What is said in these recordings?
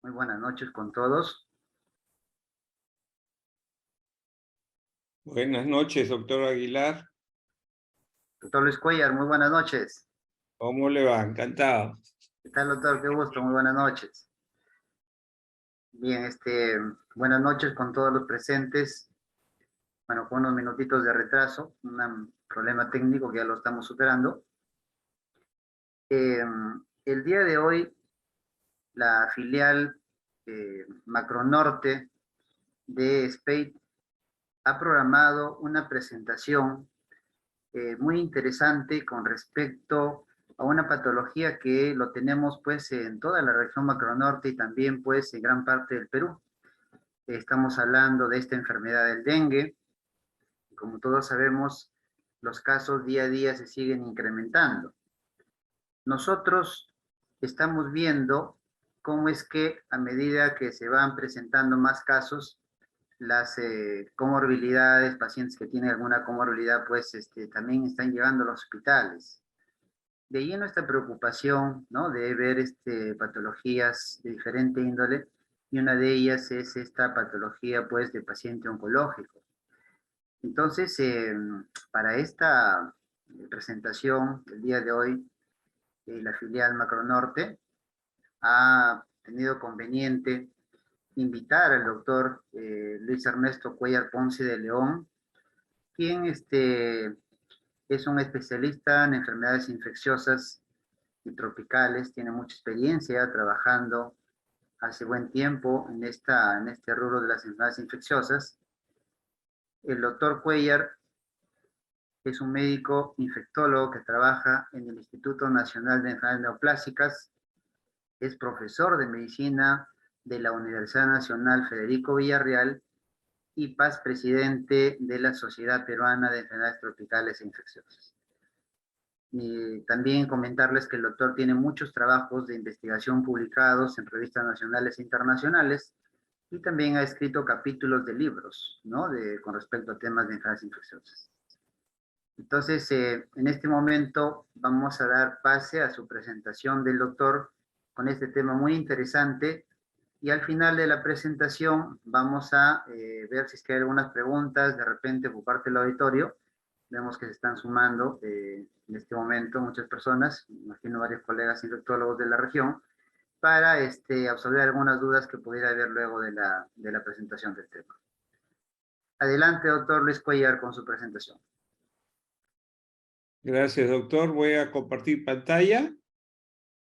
Muy buenas noches con todos. Buenas noches, doctor Aguilar. Doctor Luis Cuellar, muy buenas noches. ¿Cómo le va? Encantado. ¿Qué tal, doctor? Qué gusto, muy buenas noches. Bien, buenas noches con todos los presentes. Bueno, con unos minutitos de retraso, un problema técnico que ya lo estamos superando. El día de hoy, la filial Macronorte de SPEIT ha programado una presentación muy interesante con respecto a una patología que lo tenemos pues en toda la región Macronorte y también pues en gran parte del Perú. Estamos hablando de esta enfermedad del dengue. Como todos sabemos, los casos día a día se siguen incrementando. Nosotros estamos viendo cómo es que a medida que se van presentando más casos, las comorbilidades, pacientes que tienen alguna comorbilidad, pues también están llegando a los hospitales. De ahí nuestra preocupación, ¿no? De ver patologías de diferente índole, y una de ellas es esta patología, pues, de paciente oncológico. Entonces, para esta presentación del día de hoy, la filial Macronorte ha tenido conveniente invitar al doctor Luis Ernesto Cuellar Ponce de León, quien es un especialista en enfermedades infecciosas y tropicales, tiene mucha experiencia trabajando hace buen tiempo en este rubro de las enfermedades infecciosas. El doctor Cuellar es un médico infectólogo que trabaja en el Instituto Nacional de Enfermedades Neoplásicas, es profesor de medicina de la Universidad Nacional Federico Villarreal y paz presidente de la Sociedad Peruana de Enfermedades Tropicales e Infecciosas. Y también comentarles que el doctor tiene muchos trabajos de investigación publicados en revistas nacionales e internacionales y también ha escrito capítulos de libros, ¿no? Con respecto a temas de enfermedades infecciosas. Entonces, en este momento vamos a dar pase a su presentación del doctor con este tema muy interesante y al final de la presentación vamos a ver si es que hay algunas preguntas de repente por parte del auditorio. Vemos que se están sumando en este momento muchas personas, imagino varios colegas infectólogos de la región, para absolver algunas dudas que pudiera haber luego de la presentación del tema. Adelante, doctor Luis Cuellar, con su presentación. Gracias, doctor. Voy a compartir pantalla.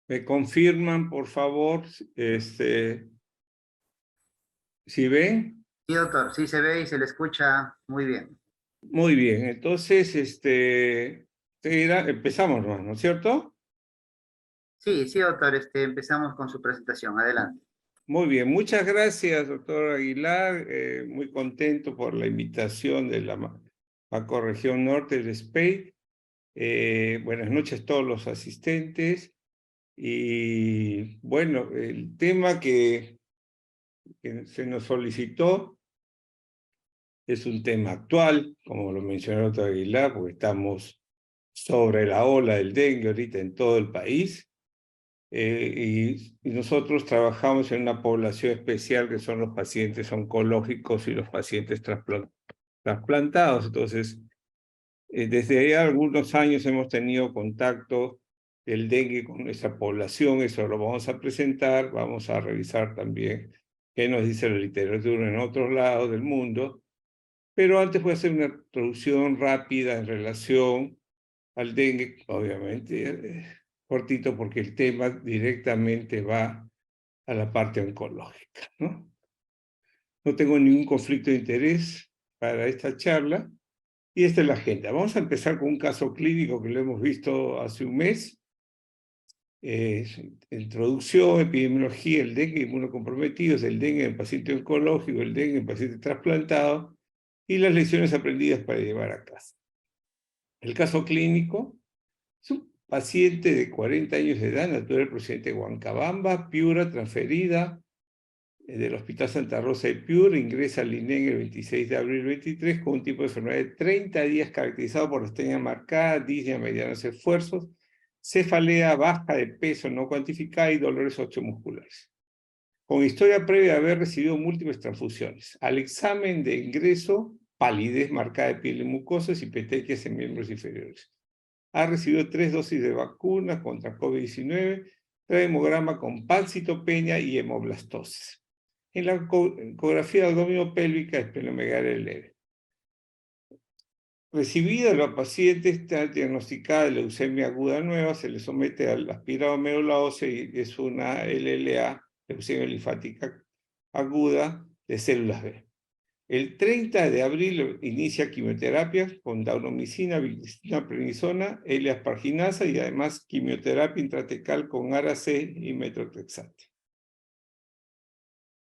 ¿Me confirman, por favor, si ven? Sí, doctor, sí se ve y se le escucha muy bien. Muy bien. Entonces, empezamos, ¿no es cierto? Sí, sí, doctor, empezamos con su presentación. Adelante. Muy bien. Muchas gracias, doctor Aguilar. Muy contento por la invitación de la Macrorregión Norte del SPEIT. Buenas noches a todos los asistentes. Y bueno, el tema que se nos solicitó es un tema actual, como lo mencionó el doctor Aguilar, porque estamos sobre la ola del dengue ahorita en todo el país. Y nosotros trabajamos en una población especial que son los pacientes oncológicos y los pacientes trasplantados. Entonces, desde algunos años hemos tenido contacto del dengue con esa población, eso lo vamos a presentar, vamos a revisar también qué nos dice la literatura en otros lados del mundo, pero antes voy a hacer una introducción rápida en relación al dengue, obviamente, cortito porque el tema directamente va a la parte oncológica, ¿no? No tengo ningún conflicto de interés para esta charla. Y esta es la agenda. Vamos a empezar con un caso clínico que lo hemos visto hace un mes. Introducción, epidemiología, el dengue inmunocomprometidos, el dengue en paciente oncológico, el dengue en paciente trasplantado y las lecciones aprendidas para llevar a casa. El caso clínico es un paciente de 40 años de edad, natural procedente de Huancabamba, Piura, transferida del Hospital Santa Rosa de Piura, ingresa al INEN el 26 de abril 23 con un tipo de enfermedad de 30 días caracterizado por astenia marcada, disnea, medianos esfuerzos, cefalea baja de peso no cuantificada y dolores osteomusculares. con historia previa de haber recibido múltiples transfusiones. Al examen de ingreso, palidez marcada de piel y mucosas y petequias en miembros inferiores. Ha recibido 3 dosis de vacuna contra COVID-19, trae hemograma con pancitopenia y hemoblastosis. En la ecografía abdominopélvica, esplenomegalia leve. Recibida la paciente está diagnosticada de leucemia aguda nueva, se le somete al aspirado médula ósea y es una LLA, leucemia linfática aguda de células B. El 30 de abril inicia quimioterapia con daunomicina, vincristina, prednisona, L-asparginasa y además quimioterapia intratecal con ARA-C y metotrexate.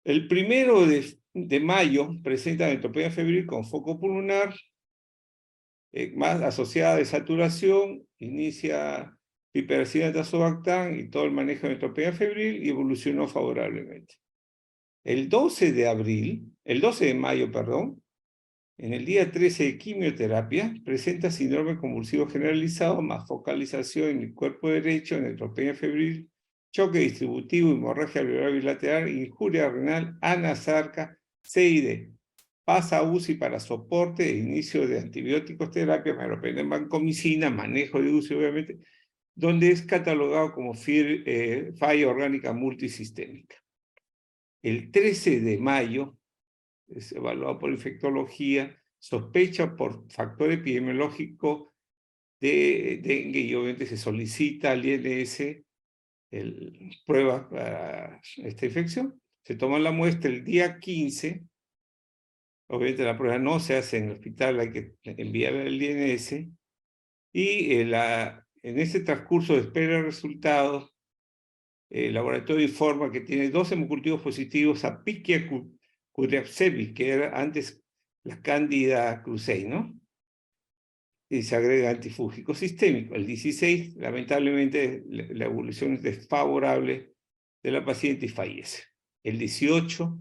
El 1 de mayo presenta neutropenia febril con foco pulmonar, más asociada de saturación, inicia piperacina tazobactam y todo el manejo de neutropenia febril y evolucionó favorablemente. El 12 de mayo, en el día 13 de quimioterapia, presenta síndrome convulsivo generalizado más focalización en el cuerpo derecho, neutropenia febril, choque distributivo, hemorragia alveolar bilateral, injuria renal, anasarca, CID. Pasa a UCI para soporte e inicio de antibióticos, terapia, meropenem, vancomicina, manejo de UCI, obviamente, donde es catalogado como falla orgánica multisistémica. El 13 de mayo, es evaluado por infectología, sospecha por factor epidemiológico de dengue y obviamente se solicita al INS pruebas para esta infección. Se toma la muestra el día 15, obviamente la prueba no se hace en el hospital, hay que enviarla al INS, y en ese transcurso de espera de resultados, el laboratorio informa que tiene 2 hemocultivos positivos a Pichia curiapsevi, que era antes la Candida krusei, ¿no? Y se agrega antifúngico sistémico. El 16, lamentablemente, la evolución es desfavorable de la paciente y fallece. El 18,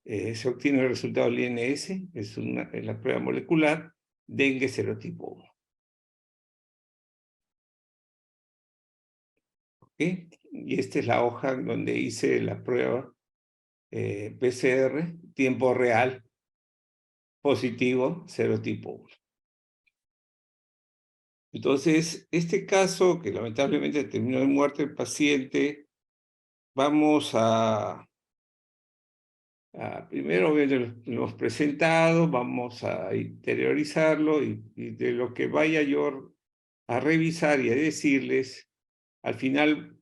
se obtiene el resultado del INS, es la prueba molecular, dengue serotipo 1. ¿Okay? Y esta es la hoja donde hice la prueba PCR, tiempo real, positivo, serotipo 1. Entonces, este caso, que lamentablemente terminó en muerte del paciente, vamos primero lo hemos presentado, vamos a interiorizarlo y de lo que vaya yo a revisar y a decirles, al final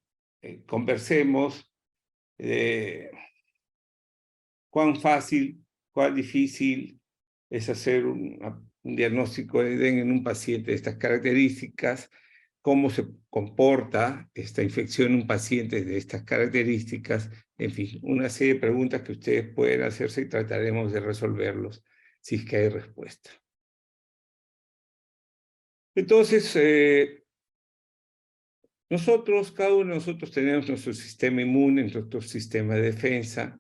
conversemos de cuán fácil, cuán difícil es hacer un diagnóstico de dengue en un paciente de estas características, cómo se comporta esta infección en un paciente de estas características, en fin, una serie de preguntas que ustedes pueden hacerse y trataremos de resolverlos si es que hay respuesta. Entonces, cada uno de nosotros tenemos nuestro sistema inmune, nuestro sistema de defensa,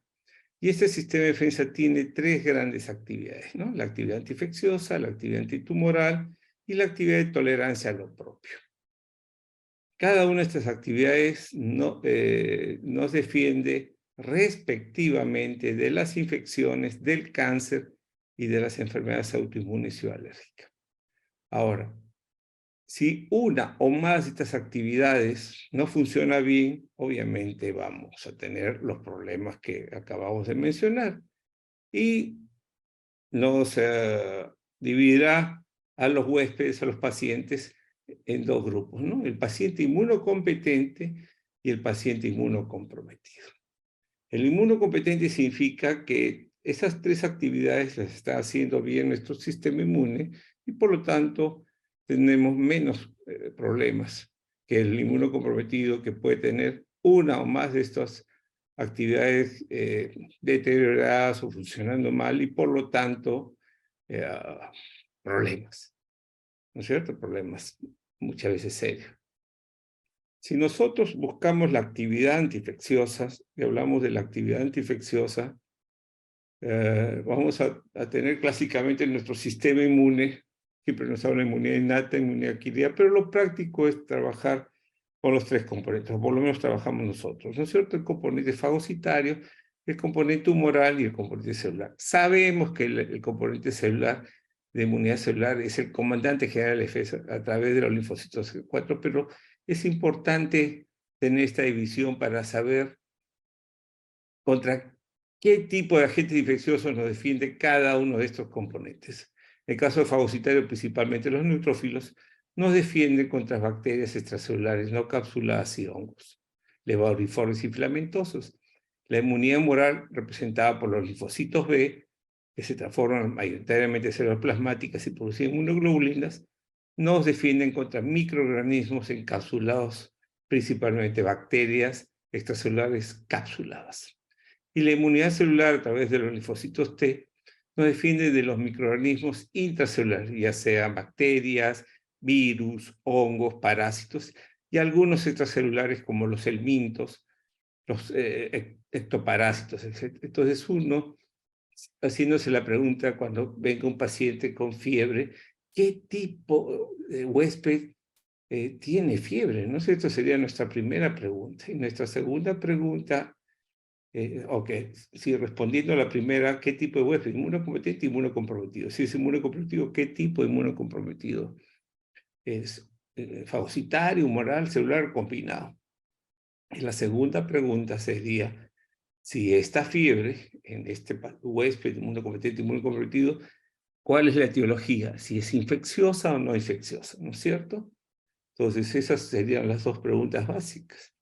y este sistema de defensa tiene 3 grandes actividades, ¿no? La actividad antiinfecciosa, la actividad antitumoral y la actividad de tolerancia a lo propio. Cada una de estas actividades nos defiende respectivamente de las infecciones, del cáncer y de las enfermedades autoinmunes y alérgicas. Ahora, si una o más de estas actividades no funciona bien, obviamente vamos a tener los problemas que acabamos de mencionar. Y nos dividirá a los huéspedes, a los pacientes, en 2 grupos, ¿no? El paciente inmunocompetente y el paciente inmunocomprometido. El inmunocompetente significa que esas 3 actividades las está haciendo bien nuestro sistema inmune y por lo tanto tenemos menos problemas que el inmunocomprometido, que puede tener una o más de estas actividades deterioradas o funcionando mal y por lo tanto problemas, ¿no es cierto? Problemas muchas veces serios. Si nosotros buscamos la actividad antiinfecciosa y hablamos de la actividad antiinfecciosa, vamos a tener clásicamente nuestro sistema inmune, siempre nos habla de inmunidad innata, inmunidad adquirida, pero lo práctico es trabajar con los tres componentes, o por lo menos trabajamos nosotros, ¿no es cierto? El componente fagocitario, el componente humoral y el componente celular. Sabemos que el componente celular de inmunidad celular es el comandante general de defensa a través de los linfocitos CD4, pero es importante tener esta división para saber contra qué tipo de agentes infecciosos nos defiende cada uno de estos componentes. En el caso de fagocitario, principalmente los neutrófilos, nos defienden contra bacterias extracelulares no capsuladas y hongos, levaduriformes y filamentosos. La inmunidad humoral, representada por los linfocitos B, que se transforman mayoritariamente en células plasmáticas y producen inmunoglobulinas, nos defienden contra microorganismos encapsulados, principalmente bacterias extracelulares capsuladas. Y la inmunidad celular a través de los linfocitos T nos defiende de los microorganismos intracelulares, ya sean bacterias, virus, hongos, parásitos y algunos extracelulares como los helmintos, los ectoparásitos, etc. Entonces uno, haciéndose la pregunta cuando venga un paciente con fiebre, ¿qué tipo de huésped tiene fiebre? ¿No sé? Esta sería nuestra primera pregunta. Y nuestra segunda pregunta, sí, respondiendo a la primera, ¿qué tipo de huésped? Inmunocompetente, inmunocomprometido. Si es inmunocomprometido, ¿qué tipo de inmunocomprometido? Es fagocitario, humoral, celular, combinado. Y la segunda pregunta sería, si esta fiebre en este huésped inmunocompetente, inmunocomprometido, ¿cuál es la etiología? Si es infecciosa o no infecciosa, ¿no es cierto? Entonces esas serían las dos preguntas básicas.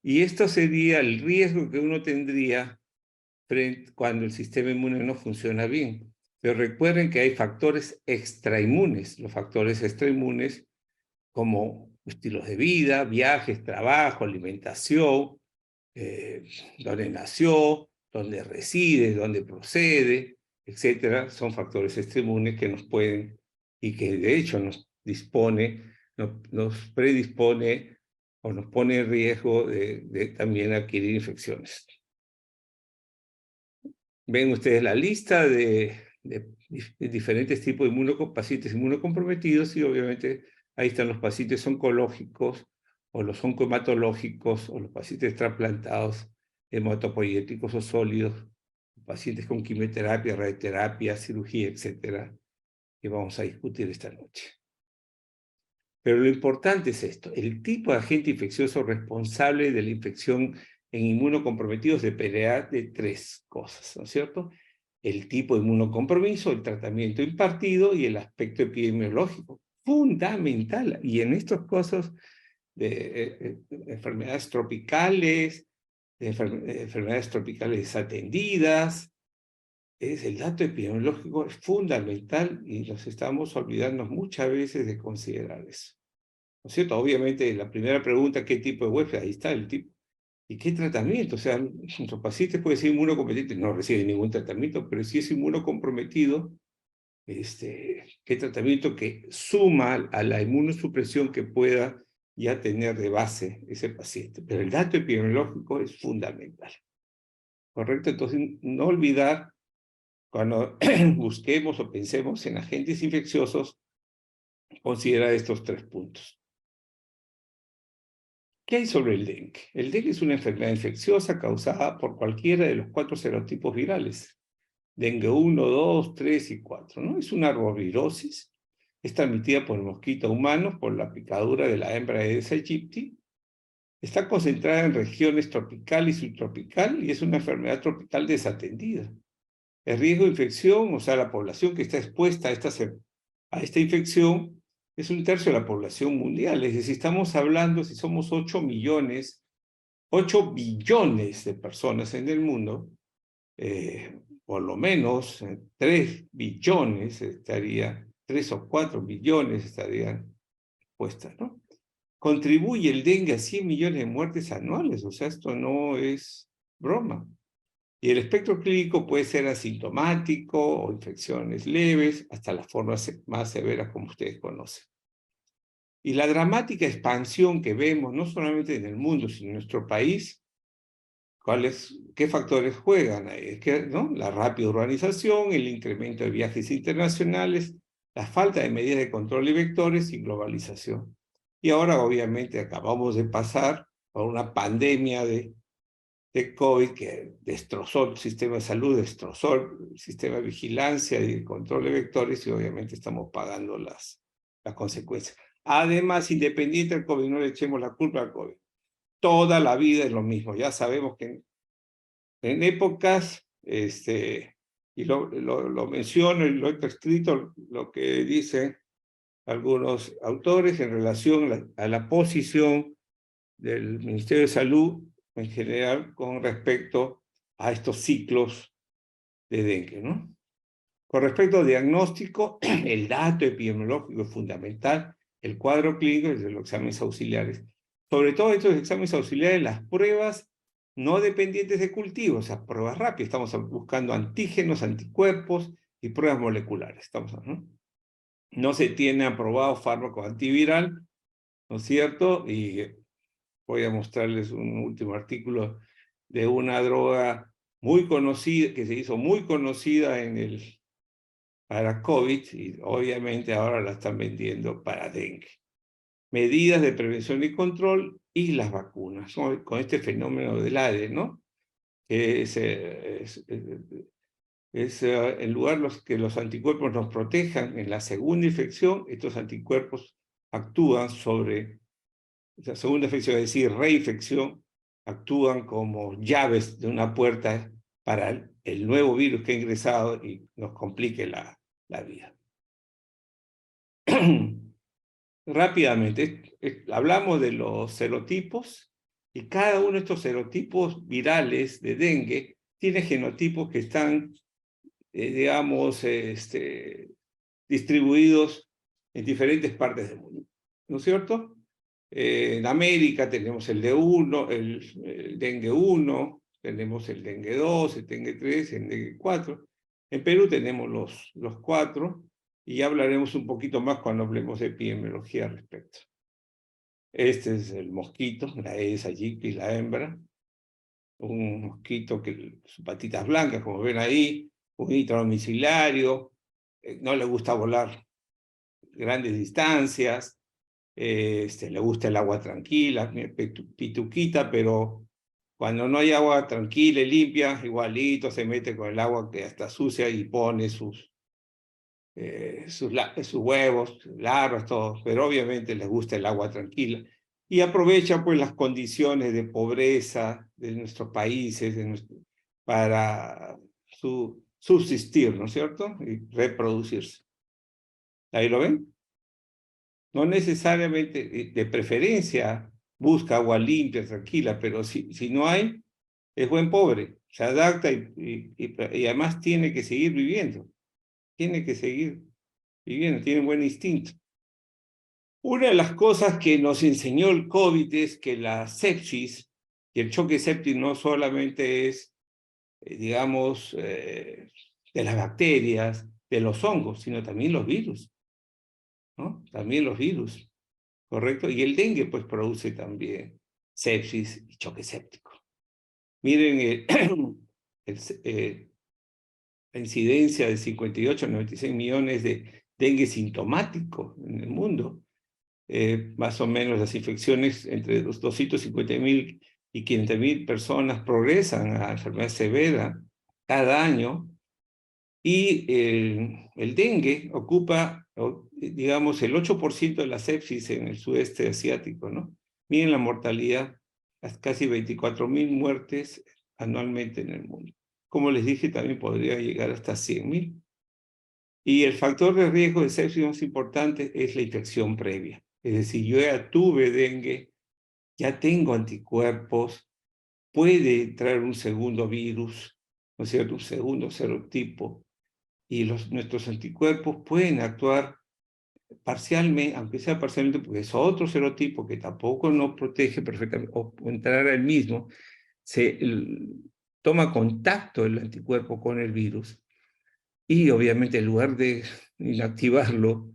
Y esto sería el riesgo que uno tendría cuando el sistema inmune no funciona bien. Pero recuerden que hay factores extrainmunes. Los factores extrainmunes como estilos de vida, viajes, trabajo, alimentación, dónde nació, dónde reside, dónde procede, etcétera, son factores extrainmunes que nos pueden y que de hecho nos predispone o nos pone en riesgo de también adquirir infecciones. Ven ustedes la lista de diferentes tipos de pacientes inmunocomprometidos y obviamente ahí están los pacientes oncológicos o los oncohematológicos o los pacientes trasplantados hematopoyéticos o sólidos, pacientes con quimioterapia, radioterapia, cirugía, etcétera, que vamos a discutir esta noche. Pero lo importante es esto, el tipo de agente infeccioso responsable de la infección en inmunocomprometidos dependerá de tres cosas, ¿no es cierto? El tipo de inmunocompromiso, el tratamiento impartido y el aspecto epidemiológico, fundamental. Y en estos casos de enfermedades tropicales, enfermedades tropicales desatendidas, el dato epidemiológico es fundamental y nos estamos olvidando muchas veces de considerar eso. ¿No es cierto? Obviamente, la primera pregunta, ¿qué tipo de huésped? Ahí está el tipo. ¿Y qué tratamiento? O sea, nuestro paciente puede ser inmunocompetente, no recibe ningún tratamiento, pero si es inmunocomprometido, ¿qué tratamiento que suma a la inmunosupresión que pueda ya tener de base ese paciente? Pero el dato epidemiológico es fundamental. ¿Correcto? Entonces, no olvidar, cuando busquemos o pensemos en agentes infecciosos, considerar estos tres puntos. ¿Qué hay sobre el dengue? El dengue es una enfermedad infecciosa causada por cualquiera de los 4 serotipos virales. Dengue 1, 2, 3 y 4, ¿no? Es una arbovirosis. Es transmitida por mosquitos humanos por la picadura de la hembra Aedes aegypti. Está concentrada en regiones tropical y subtropical y es una enfermedad tropical desatendida. El riesgo de infección, o sea, la población que está expuesta a esta infección, es 1/3 de la población mundial. Es decir, estamos hablando, si somos 8 billones de personas en el mundo, por lo menos 3 billones 3 o 4 billones estarían expuestas, ¿no? Contribuye el dengue a 100 millones de muertes anuales, o sea, esto no es broma. Y el espectro clínico puede ser asintomático o infecciones leves, hasta las formas más severas como ustedes conocen. Y la dramática expansión que vemos, no solamente en el mundo, sino en nuestro país, ¿qué factores juegan ahí? ¿No? La rápida urbanización, el incremento de viajes internacionales, la falta de medidas de control y vectores y globalización. Y ahora obviamente acabamos de pasar por una pandemia de COVID que destrozó el sistema de salud, destrozó el sistema de vigilancia y control de vectores, y obviamente estamos pagando las consecuencias. Además, independiente del COVID, no le echemos la culpa al COVID. Toda la vida es lo mismo. Ya sabemos que en épocas, y lo menciono y lo he escrito, lo que dicen algunos autores en relación a la posición del Ministerio de Salud en general con respecto a estos ciclos de dengue, ¿no? Con respecto al diagnóstico, el dato epidemiológico es fundamental, el cuadro clínico es de los exámenes auxiliares. Sobre todo estos exámenes auxiliares, las pruebas no dependientes de cultivo, o sea, pruebas rápidas. Estamos buscando antígenos, anticuerpos y pruebas moleculares. No se tiene aprobado fármaco antiviral, ¿no es cierto? Y voy a mostrarles un último artículo de una droga muy conocida, que se hizo muy conocida para COVID, y obviamente ahora la están vendiendo para dengue. Medidas de prevención y control y las vacunas, ¿no? Con este fenómeno del ADE, ¿no? Que en lugar que los anticuerpos nos protejan en la segunda infección, estos anticuerpos actúan sobre la segunda infección, es decir, reinfección, actúan como llaves de una puerta para el nuevo virus que ha ingresado y nos complique la vida. Rápidamente, hablamos de los serotipos, y cada uno de estos serotipos virales de dengue tiene genotipos que están, digamos, distribuidos en diferentes partes del mundo, ¿no es cierto? En América tenemos el D1, el dengue 1, tenemos el dengue 2, el dengue 3, el dengue 4. En Perú tenemos los 4, y ya hablaremos un poquito más cuando hablemos de epidemiología al respecto. Este es el mosquito, la Aedes aegypti, la hembra. Un mosquito que sus patitas blancas, como ven ahí, un intradomiciliario, no le gusta volar grandes distancias, le gusta el agua tranquila, pituquita, pero cuando no hay agua tranquila y limpia, igualito se mete con el agua que está sucia y pone sus huevos, larvas, todo, pero obviamente les gusta el agua tranquila y aprovecha pues las condiciones de pobreza de nuestros países para subsistir, ¿no es cierto? Y reproducirse. ¿Ahí lo ven? No necesariamente, de preferencia, busca agua limpia, tranquila, pero si no hay, es buen pobre, se adapta y además tiene que seguir viviendo, tiene que seguir viviendo, tiene un buen instinto. Una de las cosas que nos enseñó el COVID es que la sepsis y el choque séptico no solamente es, digamos, de las bacterias, de los hongos, sino también los virus, ¿no? También los virus, ¿correcto? Y el dengue, pues, produce también sepsis y choque séptico. Miren, la incidencia de 58 a 96 millones de dengue sintomático en el mundo. Más o menos las infecciones entre los 250.000 y 500.000 personas progresan a enfermedad severa cada año, y el dengue ocupa, digamos, el 8% de la sepsis en el sudeste asiático, ¿no? Miren la mortalidad, casi 24.000 muertes anualmente en el mundo. Como les dije, también podría llegar hasta 100.000. Y el factor de riesgo de sepsis más importante es la infección previa. Es decir, yo ya tuve dengue, ya tengo anticuerpos, puede entrar un segundo virus, ¿no es cierto?, un segundo serotipo, y nuestros anticuerpos pueden actuar parcialmente, aunque sea parcialmente, porque es otro serotipo que tampoco nos protege perfectamente, o entrar al mismo, toma contacto el anticuerpo con el virus, y obviamente en lugar de inactivarlo,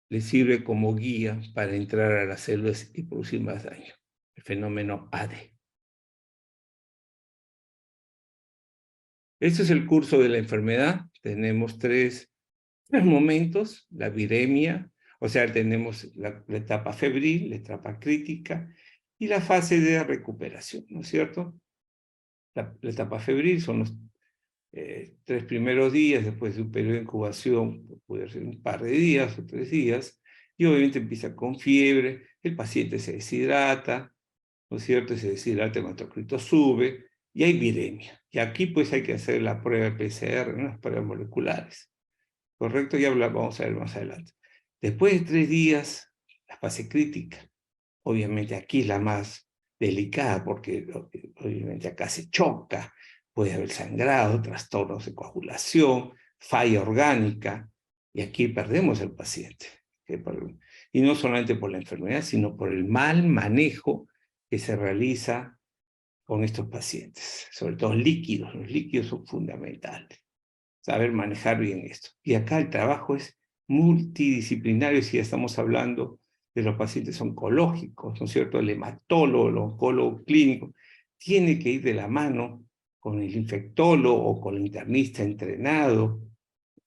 le sirve como guía para entrar a las células y producir más daño. El fenómeno ADE. Este es el curso de la enfermedad. Tenemos tres momentos: la viremia, O sea, tenemos la etapa febril, la etapa crítica y la fase de recuperación, ¿no es cierto? La etapa febril son los 3 primeros días, después de un periodo de incubación, puede ser un par de días o 3 días, y obviamente empieza con fiebre, el paciente se deshidrata, ¿no es cierto? Se deshidrata, el hematocrito sube, y hay viremia. Y aquí pues hay que hacer la prueba PCR, ¿no? Las pruebas moleculares. ¿Correcto? Ya vamos a ver más adelante. Después de 3 días, la fase crítica. Obviamente aquí es la más delicada, porque obviamente acá se choca, puede haber sangrado, trastornos de coagulación, falla orgánica, y aquí perdemos al paciente. Y no solamente por la enfermedad, sino por el mal manejo que se realiza con estos pacientes, sobre todo líquidos. Los líquidos son fundamentales, saber manejar bien esto. Y acá el trabajo es multidisciplinario, si ya estamos hablando de los pacientes oncológicos, ¿no es cierto? El hematólogo, el oncólogo clínico, tiene que ir de la mano con el infectólogo o con el internista entrenado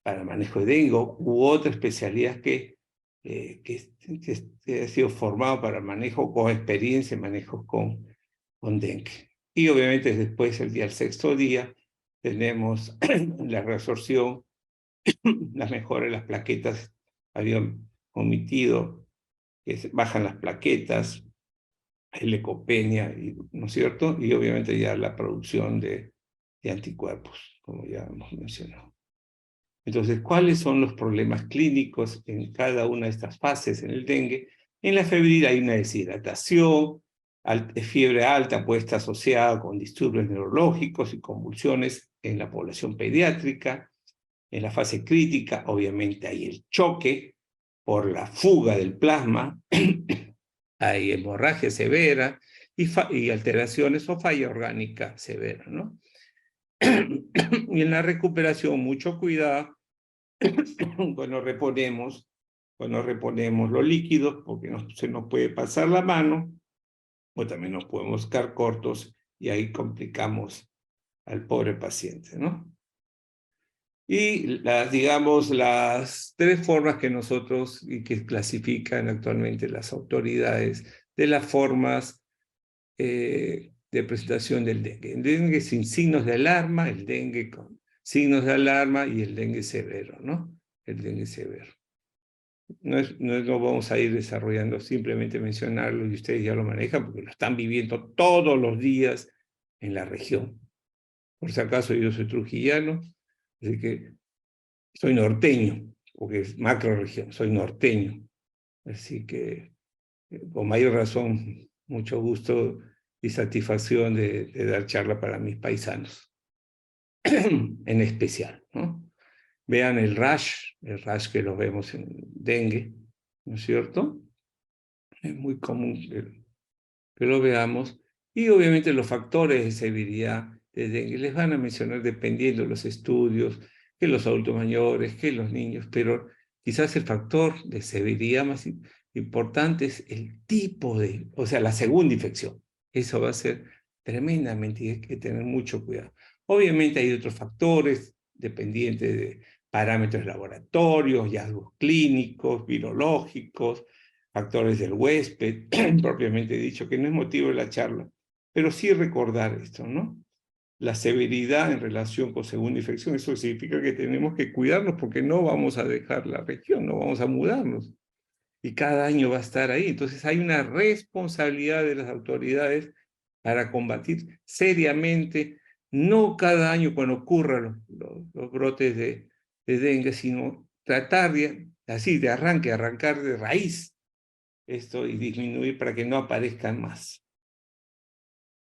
para el manejo de dengue u otra especialidad que ha sido formado para el manejo con experiencia en manejo con dengue. Y obviamente después, el sexto día, tenemos la reabsorción, las mejoras, las plaquetas, habían omitido que bajan las plaquetas, el lecopenia, ¿no es cierto? Y obviamente ya la producción de anticuerpos, como ya hemos mencionado. Entonces, ¿cuáles son los problemas clínicos en cada una de estas fases en el dengue? En la febril hay una deshidratación, fiebre alta puede estar asociada con disturbios neurológicos y convulsiones en la población pediátrica. En la fase crítica, obviamente, hay el choque por la fuga del plasma, hay hemorragia severa y alteraciones o falla orgánica severa, ¿no? Y en la recuperación, mucho cuidado cuando reponemos los líquidos, porque se nos puede pasar la mano, o también nos podemos quedar cortos y ahí complicamos al pobre paciente, ¿no? Y digamos, las 3 formas que nosotros y que clasifican actualmente las autoridades de las formas de presentación del dengue. El dengue sin signos de alarma, el dengue con signos de alarma y el dengue severo, ¿no? El dengue severo. No vamos a ir desarrollando, simplemente mencionarlo y ustedes ya lo manejan porque lo están viviendo todos los días en la región. Por si acaso yo soy trujillano, así que soy norteño, porque es macrorregión, soy norteño. Así que con mayor razón, mucho gusto y satisfacción de dar charla para mis paisanos, en especial, ¿no? Vean el rash que lo vemos en dengue, ¿no es cierto? Es muy común que lo veamos. Y obviamente los factores de severidad de dengue les van a mencionar dependiendo de los estudios, que los adultos mayores, que los niños, pero quizás el factor de severidad más importante es el tipo o sea, la segunda infección. Eso va a ser tremendamente, y hay que tener mucho cuidado. Obviamente hay otros factores dependientes de parámetros de laboratorio, hallazgos clínicos, virológicos, factores del huésped, propiamente dicho, que no es motivo de la charla, pero sí recordar esto, ¿no? La severidad en relación con segunda infección, eso significa que tenemos que cuidarnos porque no vamos a dejar la región, no vamos a mudarnos. Y cada año va a estar ahí. Entonces hay una responsabilidad de las autoridades para combatir seriamente, no cada año cuando ocurran los brotes de dengue, sino tratar de arrancar de raíz esto y disminuir para que no aparezcan más.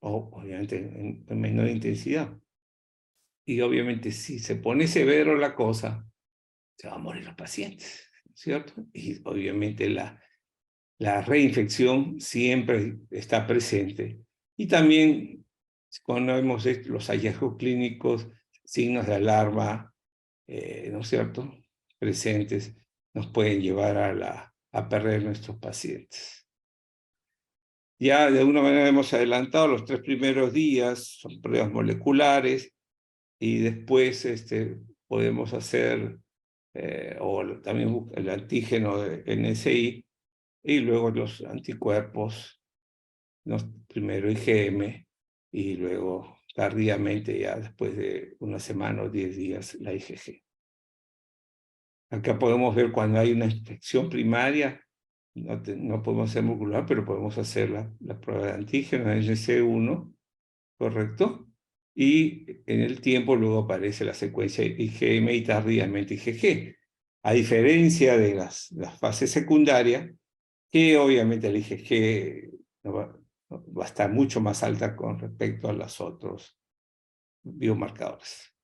O obviamente en menor intensidad. Y obviamente si se pone severo la cosa, se van a morir los pacientes, ¿cierto? Y obviamente la reinfección siempre está presente. Y también cuando vemos los hallazgos clínicos, signos de alarma, ¿no es cierto?, presentes, nos pueden llevar a perder nuestros pacientes. Ya de alguna manera hemos adelantado los 3 primeros días, son pruebas moleculares, y después podemos hacer o también busca el antígeno de NSI, y luego los anticuerpos, primero IgM, y luego tardíamente, ya después de una semana o 10 días, la IgG. Acá podemos ver cuando hay una infección primaria, no podemos hacer molecular, pero podemos hacer la prueba de antígeno, NC1, ¿correcto? Y en el tiempo luego aparece la secuencia IgM y tardíamente IgG. A diferencia de las fases secundarias, que obviamente el IgG va a estar mucho más alta con respecto a los otros biomarcadores.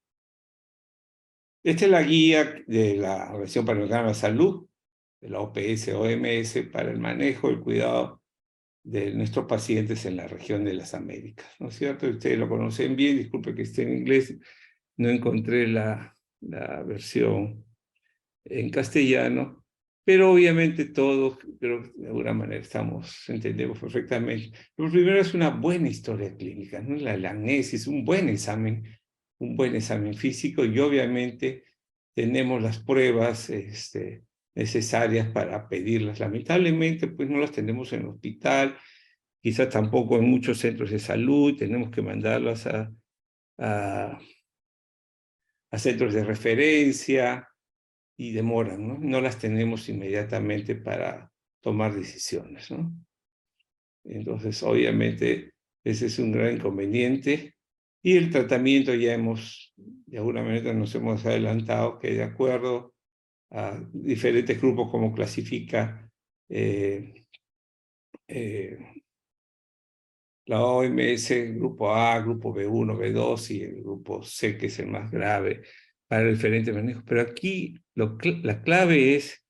Esta es la guía de la Organización Panamericana de la Salud, de la OPS-OMS, para el manejo y el cuidado de nuestros pacientes en la región de las Américas, ¿no es cierto? Ustedes lo conocen bien, disculpe que esté en inglés, no encontré la versión en castellano, pero obviamente todos, creo que de alguna manera entendemos perfectamente. Lo primero es una buena historia clínica, ¿no? La anamnesis, un buen examen físico, y obviamente tenemos las pruebas necesarias para pedirlas. Lamentablemente, pues no las tenemos en el hospital, quizás tampoco en muchos centros de salud, tenemos que mandarlas a centros de referencia, y demoran, ¿no? No las tenemos inmediatamente para tomar decisiones, ¿no? Entonces, obviamente, ese es un gran inconveniente. Y el tratamiento de alguna manera nos hemos adelantado que de acuerdo a diferentes grupos como clasifica la OMS, grupo A, grupo B1, B2 y el grupo C, que es el más grave, para diferentes manejos. Pero aquí la clave es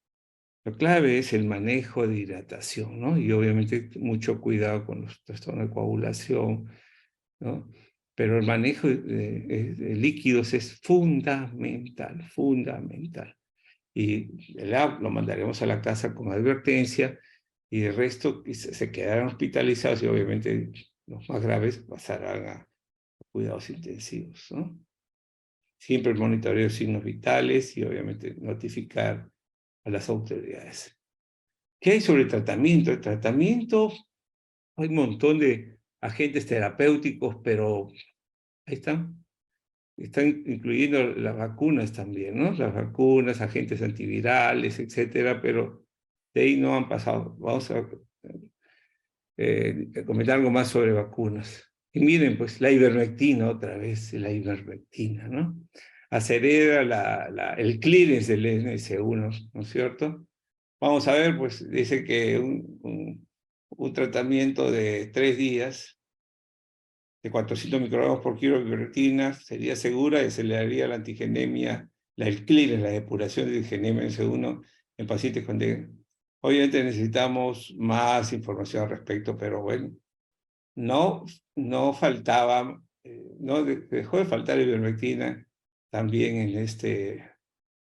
el manejo de hidratación, ¿no? Y obviamente mucho cuidado con los trastornos de coagulación, ¿no? Pero el manejo de líquidos es fundamental, fundamental. Y el app lo mandaremos a la casa con advertencia, y el resto se quedarán hospitalizados, y obviamente los más graves pasarán a cuidados intensivos, ¿no? Siempre el monitoreo de signos vitales y obviamente notificar a las autoridades. ¿Qué hay sobre el tratamiento? El tratamiento, hay un montón de agentes terapéuticos, pero ahí están incluyendo las vacunas también, ¿no? Las vacunas, agentes antivirales, etcétera, pero de ahí no han pasado. Vamos a comentar algo más sobre vacunas. Y miren, pues la ivermectina, otra vez, la ivermectina, ¿no? Acelera el clearance del NS1, ¿no es cierto? Vamos a ver, pues dice que un tratamiento de 3 días de 400 microgramos por kilo de ivermectina sería segura y aceleraría la antigenemia, el clearance, la depuración de genemia NS1 en pacientes con dengue. Obviamente necesitamos más información al respecto, pero bueno, no faltaba, no dejó de faltar ivermectina también en este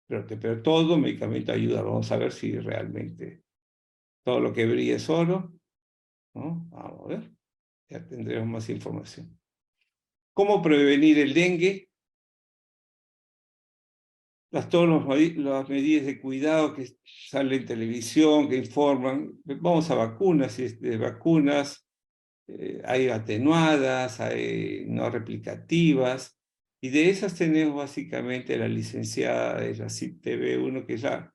brote, pero todo medicamento ayuda. Vamos a ver si realmente todo lo que brilla es oro, ¿no? Vamos a ver, ya tendremos más información. ¿Cómo prevenir el dengue? Todas las medidas de cuidado que salen en televisión, que informan. Vamos a vacunas, y de vacunas hay atenuadas, hay no replicativas, y de esas tenemos básicamente la licenciada de la CIP-TB1, que es la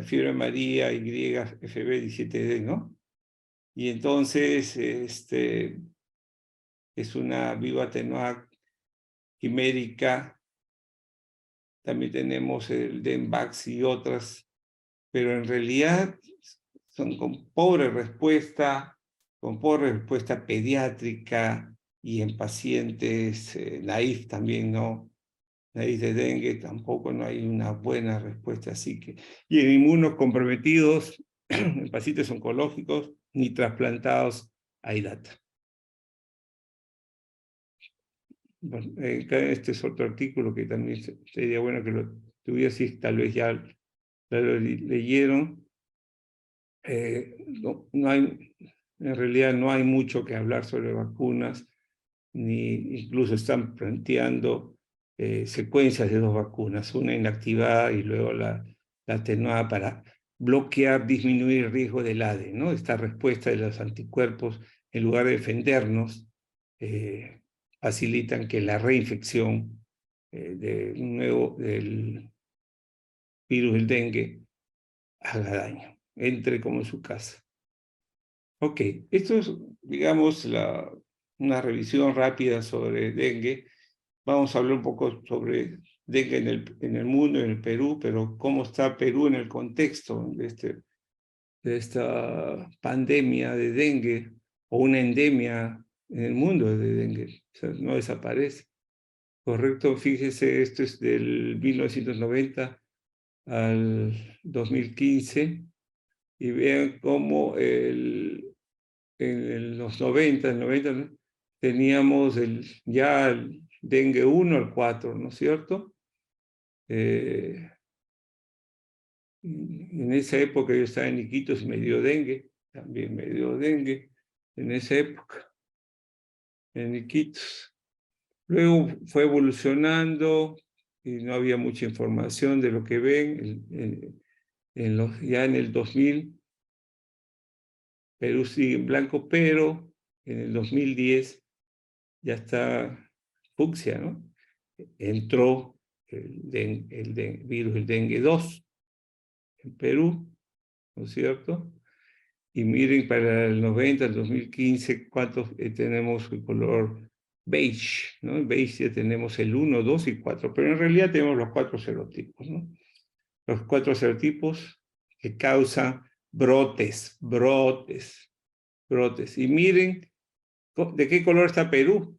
fiebre amarilla YFB17D, ¿no? Y entonces es una bioatenuada quimérica. También tenemos el Denvax y otras, pero en realidad son con pobre respuesta pediátrica, y en pacientes naif también, ¿no? Naif de dengue tampoco no hay una buena respuesta, así que... Y en inmunocomprometidos, en pacientes oncológicos ni trasplantados, hay data. Bueno, este es otro artículo que también sería bueno que lo tuviera, si tal vez ya lo leyeron. En realidad no hay mucho que hablar sobre vacunas, ni incluso están planteando secuencias de 2 vacunas, una inactivada y luego la atenuada para bloquear, disminuir el riesgo del ADE, ¿no? Esta respuesta de los anticuerpos, en lugar de defendernos, facilitan que la reinfección del virus del dengue haga daño, entre como en su casa. Ok, esto es, digamos, una revisión rápida sobre dengue. Vamos a hablar un poco sobre dengue en el mundo, en el Perú, pero cómo está Perú en el contexto de esta pandemia de dengue o una endemia en el mundo de dengue. O sea, no desaparece. Correcto, fíjese, esto es del 1990 al 2015 y vean cómo en los 90, ¿no? Teníamos ya el dengue 1 al 4, ¿no es cierto? En esa época yo estaba en Iquitos y me dio dengue, también me dio dengue en esa época, en Iquitos. Luego fue evolucionando y no había mucha información de lo que ven. Ya en el 2000, Perú sigue en blanco, pero en el 2010 ya está fucsia, ¿no? Entró el virus, el dengue 2 en Perú, ¿no es cierto? Y miren, para el 90, el 2015, ¿cuántos tenemos el color beige? ¿No? En beige ya tenemos el 1, 2 y 4, pero en realidad tenemos los 4 serotipos, ¿no? Los 4 serotipos que causan brotes. Y miren de qué color está Perú,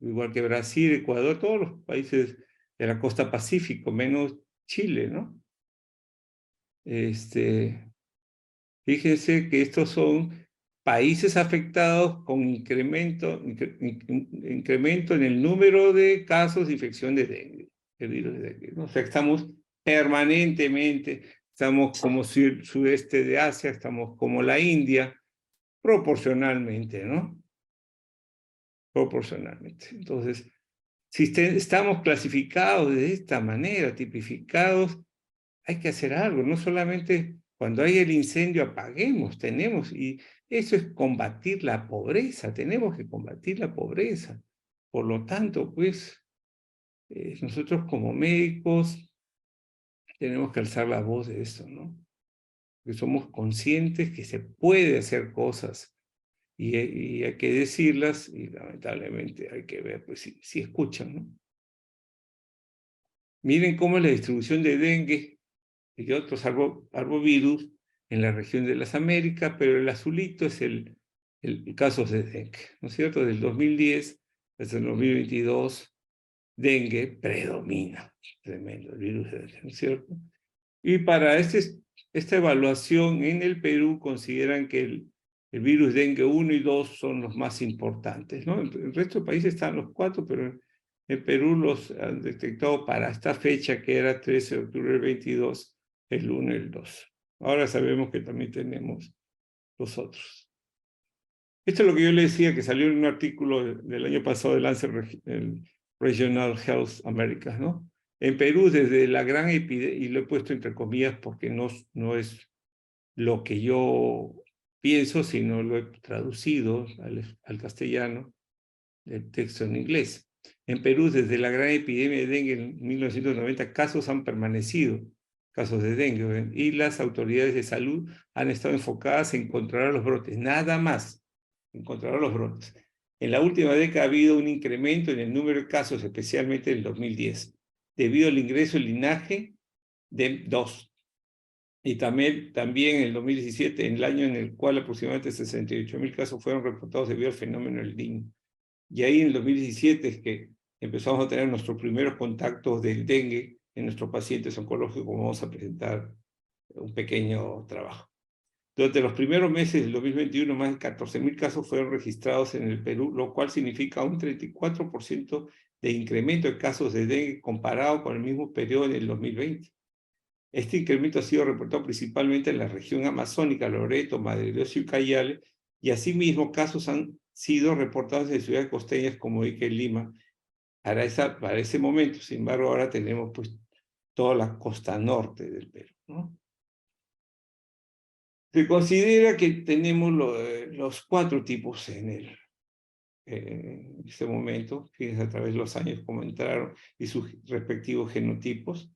igual que Brasil, Ecuador, todos los países de la costa Pacífico, menos Chile, ¿no? Fíjense que estos son países afectados con incremento en el número de casos de infección de dengue, el virus de dengue, ¿no? O sea, estamos permanentemente, estamos como el sudeste de Asia, estamos como la India, proporcionalmente, ¿no? Proporcionalmente. Entonces, si estamos clasificados de esta manera, tipificados, hay que hacer algo, no solamente cuando hay el incendio apaguemos, y eso es combatir la pobreza, tenemos que combatir la pobreza. Por lo tanto, pues, nosotros como médicos tenemos que alzar la voz de esto, ¿no? Porque somos conscientes que se puede hacer cosas y hay que decirlas y lamentablemente hay que ver pues, si escuchan, ¿no? Miren cómo es la distribución de dengue y otros arbovirus en la región de las Américas, pero el azulito es el caso de dengue, ¿no es cierto? Del 2010 hasta el 2022, dengue predomina, tremendo, el virus de dengue, ¿no es cierto? Y para esta evaluación en el Perú consideran que el virus dengue 1 y 2 son los más importantes, ¿no? El resto de países están los 4, pero en Perú los han detectado para esta fecha, que era 13 de octubre del 22, el 1 y el 2. Ahora sabemos que también tenemos los otros. Esto es lo que yo le decía, que salió en un artículo del año pasado de Lancet Regional Health Americas, ¿no? En Perú, desde la gran epidemia, y lo he puesto entre comillas porque no es lo que yo pienso, sino lo he traducido al castellano, el texto en inglés. En Perú, desde la gran epidemia de dengue en 1990, casos han permanecido, casos de dengue, y las autoridades de salud han estado enfocadas en controlar los brotes, nada más, en controlar los brotes. En la última década ha habido un incremento en el número de casos, especialmente en el 2010, debido al ingreso del linaje de 2. Y también en el 2017, en el año en el cual aproximadamente 68.000 casos fueron reportados debido al fenómeno del Niño. Y ahí en el 2017 es que empezamos a tener nuestros primeros contactos del dengue en nuestros pacientes oncológicos, como vamos a presentar un pequeño trabajo. Durante los primeros meses del 2021, más de 14.000 casos fueron registrados en el Perú, lo cual significa un 34% de incremento de casos de dengue comparado con el mismo periodo del 2020. Este incremento ha sido reportado principalmente en la región amazónica, Loreto, Madre Dios y Ucayali, y asimismo casos han sido reportados en ciudades costeñas como Ica y Lima, para ese momento. Sin embargo, ahora tenemos pues toda la costa norte del Perú, ¿no? Se considera que tenemos los 4 tipos en este momento, fíjense a través de los años cómo entraron y sus respectivos genotipos,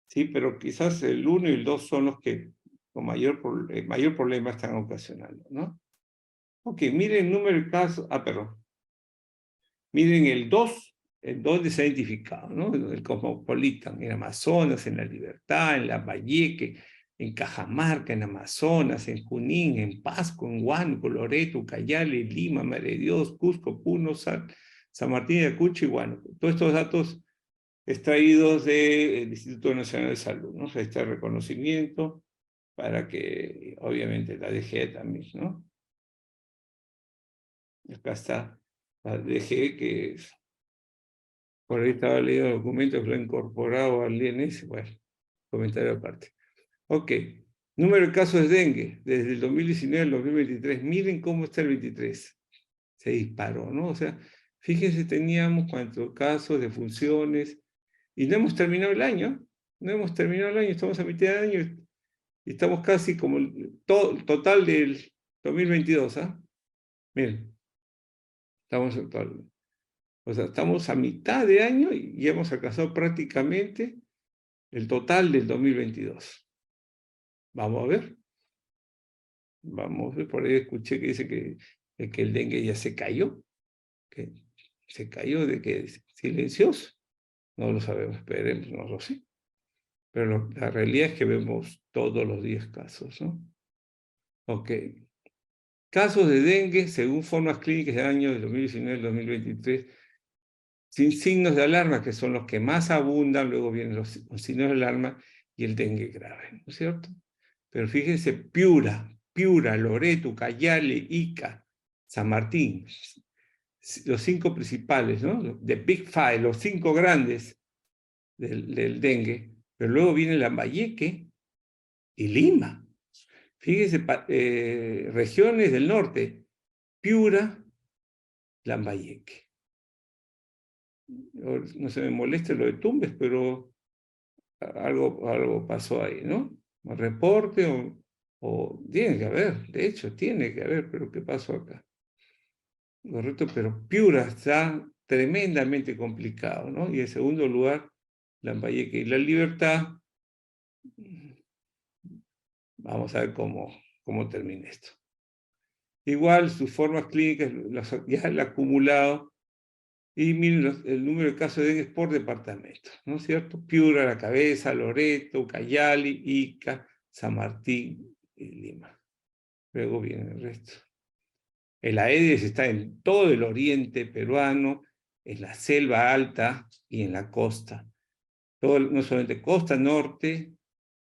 ¿sí? Pero quizás el 1 y el 2 son los que con mayor problema están ocasionando, ¿no? Ok, miren el número de casos, perdón. Miren el 2 se ha identificado, ¿no? El Cosmopolitan, en Amazonas, en La Libertad, en Lambayeque, en Cajamarca, en Amazonas, en Junín, en Pasco, en Huánuco, Loreto, Ucayali, Lima, Madre de Dios, Cusco, Puno, San Martín de Acucho y Huánuco. Todos estos datos extraídos del Instituto Nacional de Salud, ¿no? O sea, este reconocimiento para que, obviamente, la DG también, ¿no? Acá está la DG, que es, por ahí estaba leyendo documentos, lo he incorporado al INS, bueno, comentario aparte. Ok, número de casos de dengue, desde el 2019 al 2023, miren cómo está el 23, se disparó, ¿no? O sea, fíjense, teníamos cuántos casos de funciones, y no hemos terminado el año, estamos a mitad de año, y estamos casi como el total del 2022, ¿ah? Miren, estamos en total. O sea, estamos a mitad de año y hemos alcanzado prácticamente el total del 2022. Vamos a ver. Vamos a ver, por ahí escuché que dice que el dengue ya se cayó. Que se cayó, de que es silencioso. No lo sabemos, esperemos, no lo sé. Pero la realidad es que vemos todos los días casos, ¿no? Ok. Casos de dengue, según formas clínicas del año 2019 al 2023, sin signos de alarma, que son los que más abundan, luego vienen los signos de alarma y el dengue grave, ¿no es cierto? Pero fíjense, Piura, Loreto, Cayale, Ica, San Martín, los 5 principales, ¿no? The Big Five, los 5 grandes del dengue, pero luego viene Lambayeque y Lima. Fíjense, regiones del norte, Piura, Lambayeque. No se me moleste lo de Tumbes, pero algo pasó ahí, ¿no? Un reporte o tiene que haber, de hecho, tiene que haber, pero ¿qué pasó acá? Correcto, pero Piura está tremendamente complicado, ¿no? Y en segundo lugar, Lambayeque y La Libertad. Vamos a ver cómo termina esto. Igual, sus formas clínicas ya el acumulado. Y miren el número de casos de dengue por departamento, ¿no es cierto? Piura, La Cabeza, Loreto, Ucayali, Ica, San Martín y Lima. Luego viene el resto. El Aedes está en todo el oriente peruano, en la selva alta y en la costa. No solamente costa norte,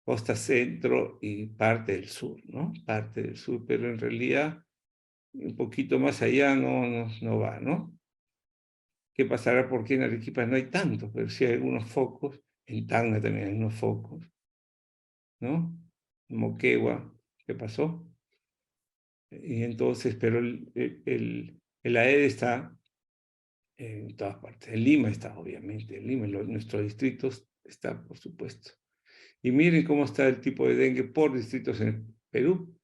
costa centro y parte del sur, ¿no? Parte del sur, pero en realidad un poquito más allá no va, ¿no? ¿Qué pasará? Porque en Arequipa no hay tanto, pero sí hay algunos focos. En Tacna también hay unos focos, ¿no? En Moquegua, ¿qué pasó? Y entonces, pero el Aedes está en todas partes. En Lima está, obviamente. En Lima, en nuestros distritos está, por supuesto. Y miren cómo está el tipo de dengue por distritos en el Perú.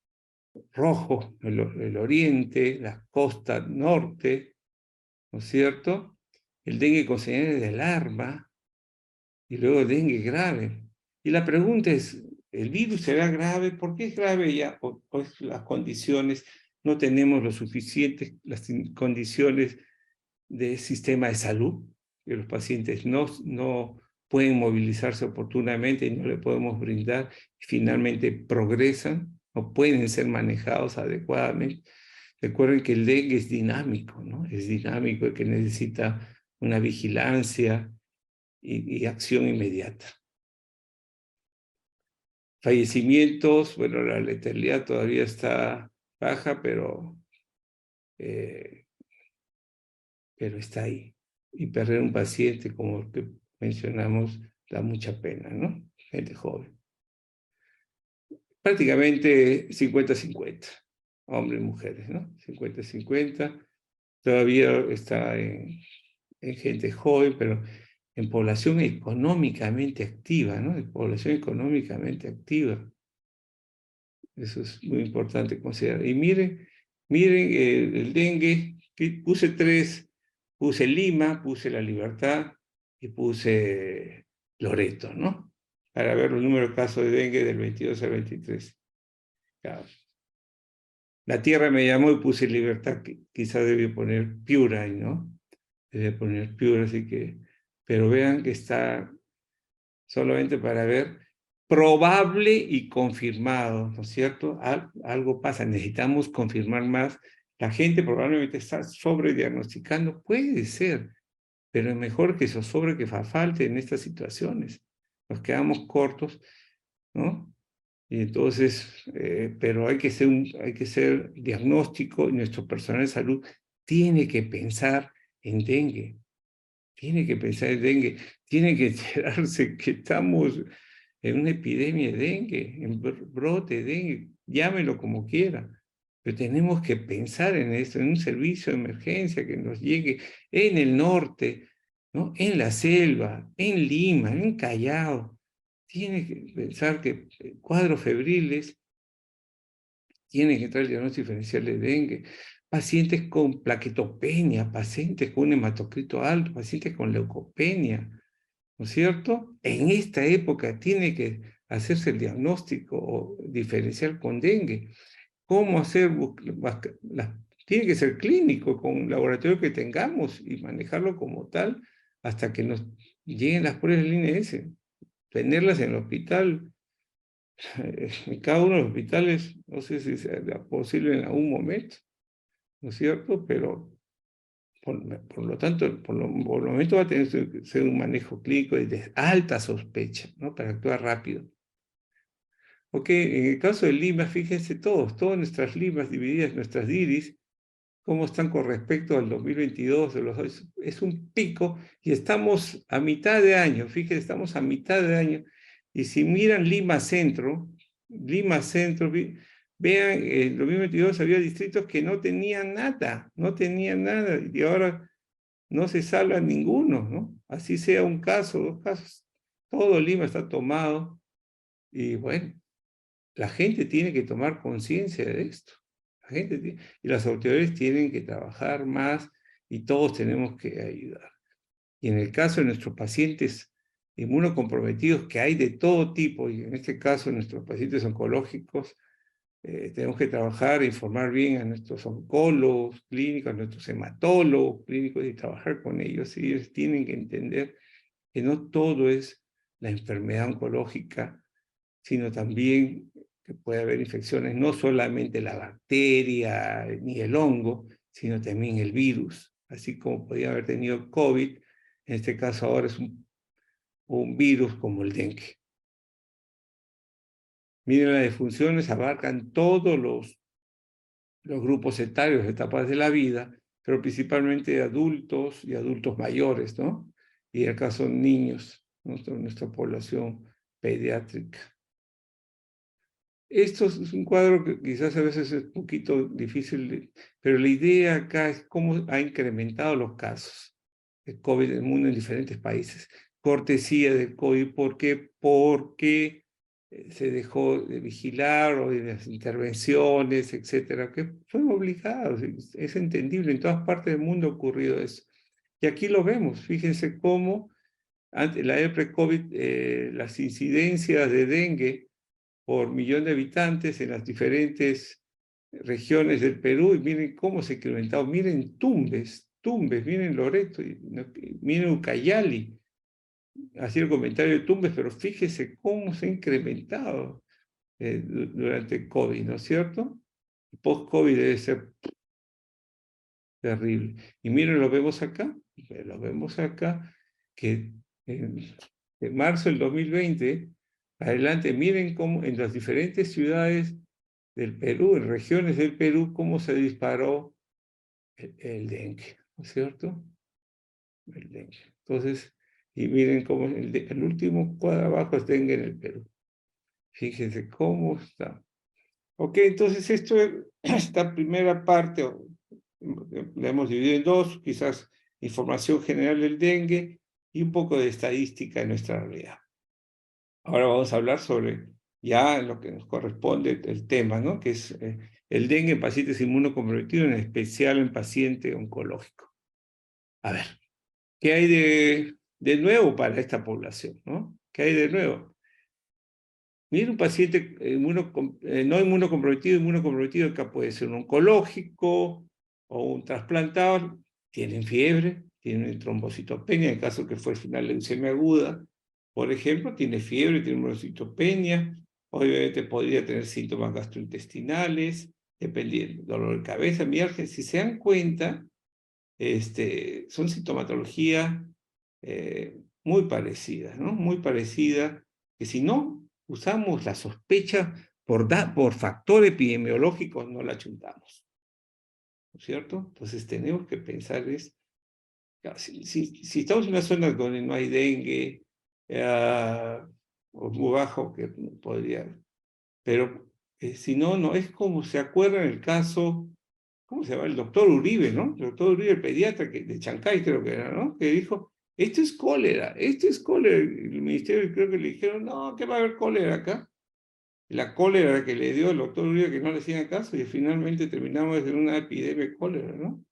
Rojo, el oriente, la costa norte, ¿no es cierto? El dengue con señales de alarma, y luego dengue grave. Y la pregunta es, ¿el virus será grave? ¿Por qué es grave ya? Pues las condiciones, no tenemos las condiciones de sistema de salud, que los pacientes no pueden movilizarse oportunamente y no le podemos brindar, y finalmente progresan, no pueden ser manejados adecuadamente. Recuerden que el dengue es dinámico, ¿no? Es dinámico y que necesita una vigilancia y acción inmediata. Fallecimientos, bueno, la letalidad todavía está baja, pero está ahí. Y perder un paciente, como el que mencionamos, da mucha pena, ¿no? Gente joven. Prácticamente 50-50, hombres y mujeres, ¿no? 50-50. Todavía está en gente joven, pero en población económicamente activa, ¿no? En población económicamente activa. Eso es muy importante considerar. Y miren el dengue, que puse Lima, puse La Libertad y puse Loreto, ¿no? Para ver los números de casos de dengue del 22 al 23. Claro. La Tierra me llamó y puse Libertad, que quizás debí poner Piura ahí, ¿no? Debí poner Piura, así que... Pero vean que está solamente para ver probable y confirmado, ¿no es cierto? Algo pasa, necesitamos confirmar más. La gente probablemente está sobrediagnosticando, puede ser, pero es mejor que eso sobre que falte en estas situaciones. Nos quedamos cortos, ¿no? Y entonces, pero hay que ser diagnóstico y nuestro personal de salud tiene que pensar en dengue, tiene que pensar en dengue, tiene que enterarse que estamos en una epidemia de dengue, en brote de dengue, llámelo como quiera. Pero tenemos que pensar en esto, en un servicio de emergencia que nos llegue en el norte, ¿no? En la selva, en Lima, en Callao. Tiene que pensar que cuadros febriles tienen que entrar el diagnóstico diferencial de dengue. Pacientes con plaquetopenia, pacientes con un hematocrito alto, pacientes con leucopenia, ¿no es cierto? En esta época tiene que hacerse el diagnóstico diferencial con dengue. ¿Cómo hacer? Tiene que ser clínico, con un laboratorio que tengamos y manejarlo como tal hasta que nos lleguen las pruebas del INS. Tenerlas en el hospital, en cada uno de los hospitales, no sé si será posible en algún momento, ¿no es cierto? Pero por lo tanto, por el momento va a tener que ser un manejo clínico de alta sospecha, ¿no? Para actuar rápido. Ok, en el caso de Lima, fíjense todas nuestras Limas divididas, nuestras DIRIs, cómo están con respecto al 2022, es un pico y estamos a mitad de año, fíjense, estamos a mitad de año. Y si miran Lima Centro, vean, en 2022 había distritos que no tenían nada, y ahora no se salva ninguno, ¿no? Así sea un caso, dos casos, todo Lima está tomado y bueno, la gente tiene que tomar conciencia de esto. Y las autoridades tienen que trabajar más y todos tenemos que ayudar. Y en el caso de nuestros pacientes inmunocomprometidos, que hay de todo tipo, y en este caso nuestros pacientes oncológicos, tenemos que trabajar e informar bien a nuestros oncólogos clínicos, a nuestros hematólogos clínicos y trabajar con ellos. Y ellos tienen que entender que no todo es la enfermedad oncológica, sino también que puede haber infecciones, no solamente la bacteria ni el hongo, sino también el virus. Así como podía haber tenido COVID, en este caso ahora es un virus como el dengue. Miren, las defunciones abarcan todos los grupos etarios, etapas de la vida, pero principalmente adultos y adultos mayores, ¿no? Y en el caso de niños, nuestra población pediátrica. Esto es un cuadro que quizás a veces es un poquito difícil, pero la idea acá es cómo ha incrementado los casos de COVID en el mundo en diferentes países. Cortesía del COVID, ¿por qué? Porque se dejó de vigilar o de las intervenciones, etcétera, que fueron obligados. Es entendible, en todas partes del mundo ha ocurrido eso. Y aquí lo vemos, fíjense cómo ante la pre-COVID las incidencias de dengue por millón de habitantes en las diferentes regiones del Perú, y miren cómo se ha incrementado. Miren Tumbes, miren Loreto, miren Ucayali. Hacía el comentario de Tumbes, pero fíjese cómo se ha incrementado durante el COVID, ¿no es cierto? Post-COVID debe ser terrible. Y miren, lo vemos acá, que en marzo del 2020, adelante, miren cómo en las diferentes ciudades del Perú, en regiones del Perú, cómo se disparó el dengue, ¿no es cierto? El dengue. Entonces, y miren cómo el último cuadro abajo es dengue en el Perú. Fíjense cómo está. Ok, entonces esta primera parte la hemos dividido en dos, quizás información general del dengue y un poco de estadística de nuestra realidad. Ahora vamos a hablar sobre ya lo que nos corresponde el tema, ¿no? Que es el dengue en pacientes inmunocomprometidos, en especial en paciente oncológico. A ver, ¿qué hay de nuevo para esta población, ¿no? ¿Qué hay de nuevo? Mira, un paciente no inmunocomprometido, acá puede ser un oncológico o un trasplantado, tienen fiebre, tienen trombocitopenia, en caso que fue al final leucemia aguda, por ejemplo, tiene fiebre, tiene trombocitopenia, obviamente podría tener síntomas gastrointestinales, dependiendo, dolor de cabeza, mialgia. Si se dan cuenta, son sintomatología muy parecidas, ¿no? Muy parecida, que si no usamos la sospecha por factor epidemiológico, no la chuntamos, ¿no es cierto? Entonces tenemos que pensar si estamos en una zona donde no hay dengue, o muy bajo, que podría, pero si no, no es como se acuerdan el caso. ¿Cómo se llama? El doctor Uribe, ¿no? El doctor Uribe, el pediatra de Chancay, creo que era, ¿no? Que dijo, esto es cólera, esto es cólera. El ministerio creo que le dijeron, no, ¿qué va a haber cólera acá? La cólera que le dio el doctor Uribe, que no le hacían caso, y finalmente terminamos en una epidemia de cólera, ¿no?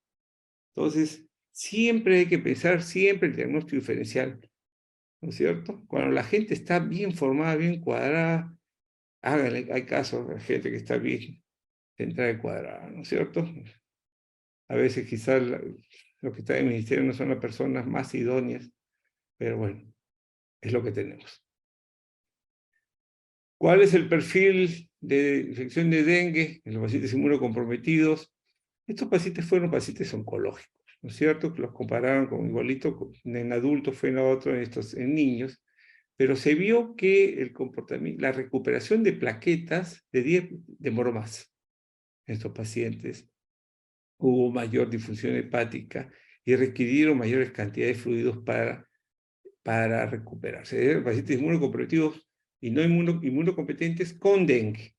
Entonces, siempre hay que pensar, siempre el diagnóstico diferencial, ¿no es cierto? Cuando la gente está bien formada, bien cuadrada, háganle, hay casos de gente que está bien centrada y cuadrada, ¿no es cierto? A veces quizás los que están en el ministerio no son las personas más idóneas, pero bueno, es lo que tenemos. ¿Cuál es el perfil de infección de dengue en los pacientes inmunocomprometidos? Estos pacientes fueron pacientes oncológicos, ¿no es cierto? Que los compararon con igualito, en adultos fue en otro, en niños, pero se vio que el comportamiento, la recuperación de plaquetas demoró más en estos pacientes. Hubo mayor difusión hepática y requirieron mayores cantidades de fluidos para recuperarse. Eran pacientes inmunocomprometidos y no inmunocompetentes con dengue,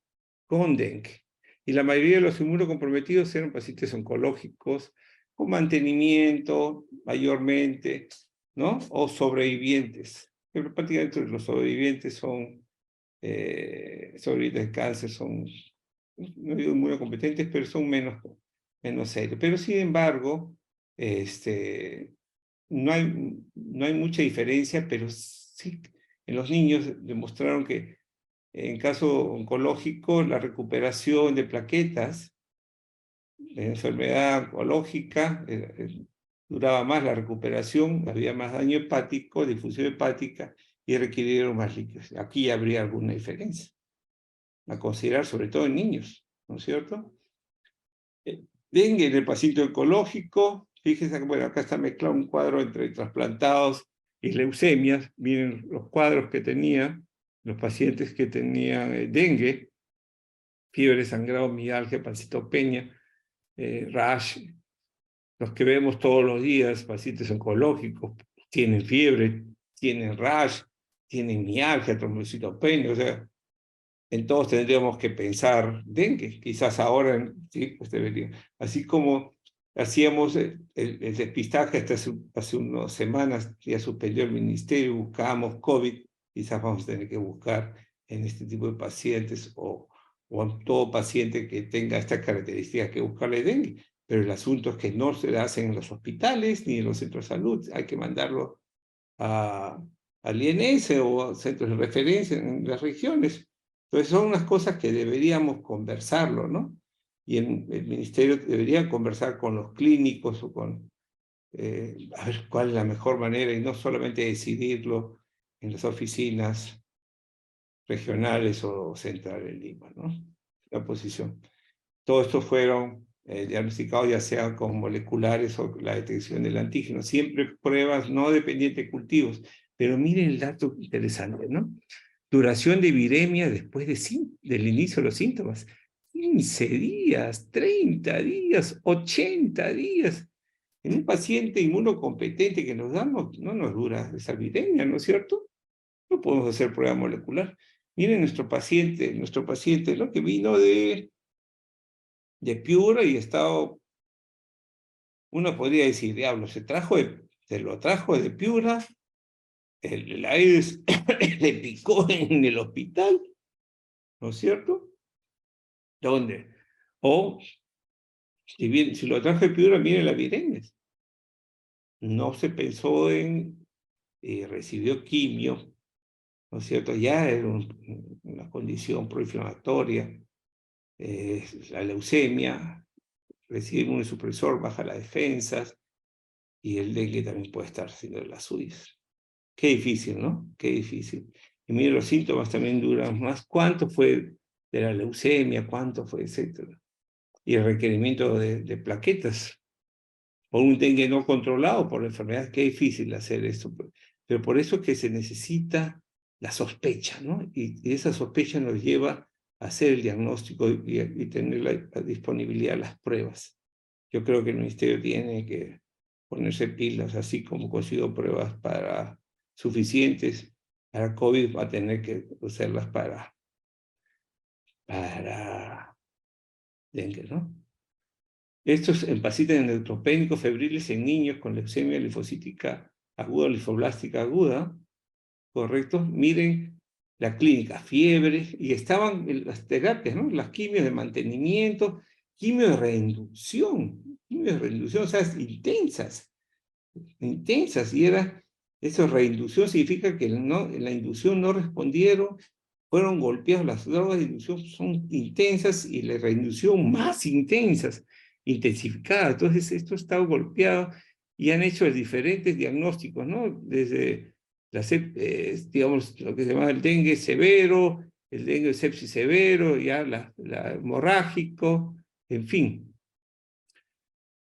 Y la mayoría de los inmunocomprometidos eran pacientes oncológicos, con mantenimiento mayormente, ¿no? O sobrevivientes. Pero prácticamente los sobrevivientes son sobrevivientes de cáncer, no digo inmunocompetentes, pero son menos serios. Pero sin embargo, no hay mucha diferencia, pero sí en los niños demostraron que en caso oncológico la recuperación de plaquetas, en enfermedad oncológica, duraba más la recuperación, había más daño hepático, difusión hepática y requirieron más líquidos. Aquí habría alguna diferencia a considerar, sobre todo en niños, ¿no es cierto? Dengue en el paciente oncológico, fíjense que bueno, acá está mezclado un cuadro entre trasplantados y leucemias, miren los cuadros que tenían los pacientes que tenían dengue, fiebre, sangrado, mialgia, pancitopenia, rash, los que vemos todos los días, pacientes oncológicos, tienen fiebre, tienen rash, tienen mialgia, trombocitopenia, o sea, en todos tendríamos que pensar dengue, quizás ahora, sí, pues debería. Así como hacíamos el depistaje hasta hace unas semanas, ya suspendió el ministerio, buscábamos COVID, quizás vamos a tener que buscar en este tipo de pacientes o en todo paciente que tenga estas características que buscarle dengue. Pero el asunto es que no se hacen en los hospitales ni en los centros de salud, hay que mandarlo al INS o a centros de referencia en las regiones. Entonces son unas cosas que deberíamos conversarlo, ¿no? Y en el ministerio deberían conversar con los clínicos o a ver cuál es la mejor manera y no solamente decidirlo en las oficinas regionales o centrales en Lima, ¿no? La posición. Todos estos fueron diagnosticados ya sean con moleculares o la detección del antígeno. Siempre pruebas no dependientes de cultivos. Pero miren el dato interesante, ¿no? Duración de viremia después del inicio de los síntomas. 15 días, 30 días, 80 días. En un paciente inmunocompetente que nos damos, no nos dura esa viremia, ¿no es cierto? No podemos hacer prueba molecular. Miren nuestro paciente, ¿no? Que vino de Piura y ha estado Uno podría decir, diablo, se lo trajo de Piura, el Aedes le picó en el hospital, ¿no es cierto? ¿Dónde? O, si lo trajo de Piura, mire la virengues. No se pensó en, recibió quimio, ¿no es cierto? Ya era una condición proinflamatoria, la leucemia, recibe inmunosupresor, baja las defensas, y el dengue también puede estar haciendo de las suyas. Qué difícil, ¿no? Qué difícil. Y mire, los síntomas también duran más. ¿Cuánto fue de la leucemia? ¿Cuánto fue, etcétera? Y el requerimiento de plaquetas por un dengue no controlado, por la enfermedad. Qué difícil hacer esto. Pero por eso es que se necesita la sospecha, ¿no? Y esa sospecha nos lleva a hacer el diagnóstico y tener la disponibilidad de las pruebas. Yo creo que el Ministerio tiene que ponerse pilas, así como consiguió pruebas suficientes para COVID, va a tener que usarlas para dengue, ¿no? Estos pacientes neutropénicos febriles en niños con leucemia linfocítica aguda o linfoblástica aguda, ¿correcto? Miren la clínica, fiebre, y estaban en las terapias, ¿no? Las quimios de mantenimiento, quimio de reinducción, o sea, intensas, y eso reinducción significa que la inducción no respondieron, fueron golpeados, las drogas de inducción son intensas y la reinducción más intensas, intensificadas. Entonces esto está golpeado y han hecho diferentes diagnósticos, ¿no? Desde digamos, lo que se llama el dengue severo, el dengue sepsis severo, ya la hemorrágico, en fin.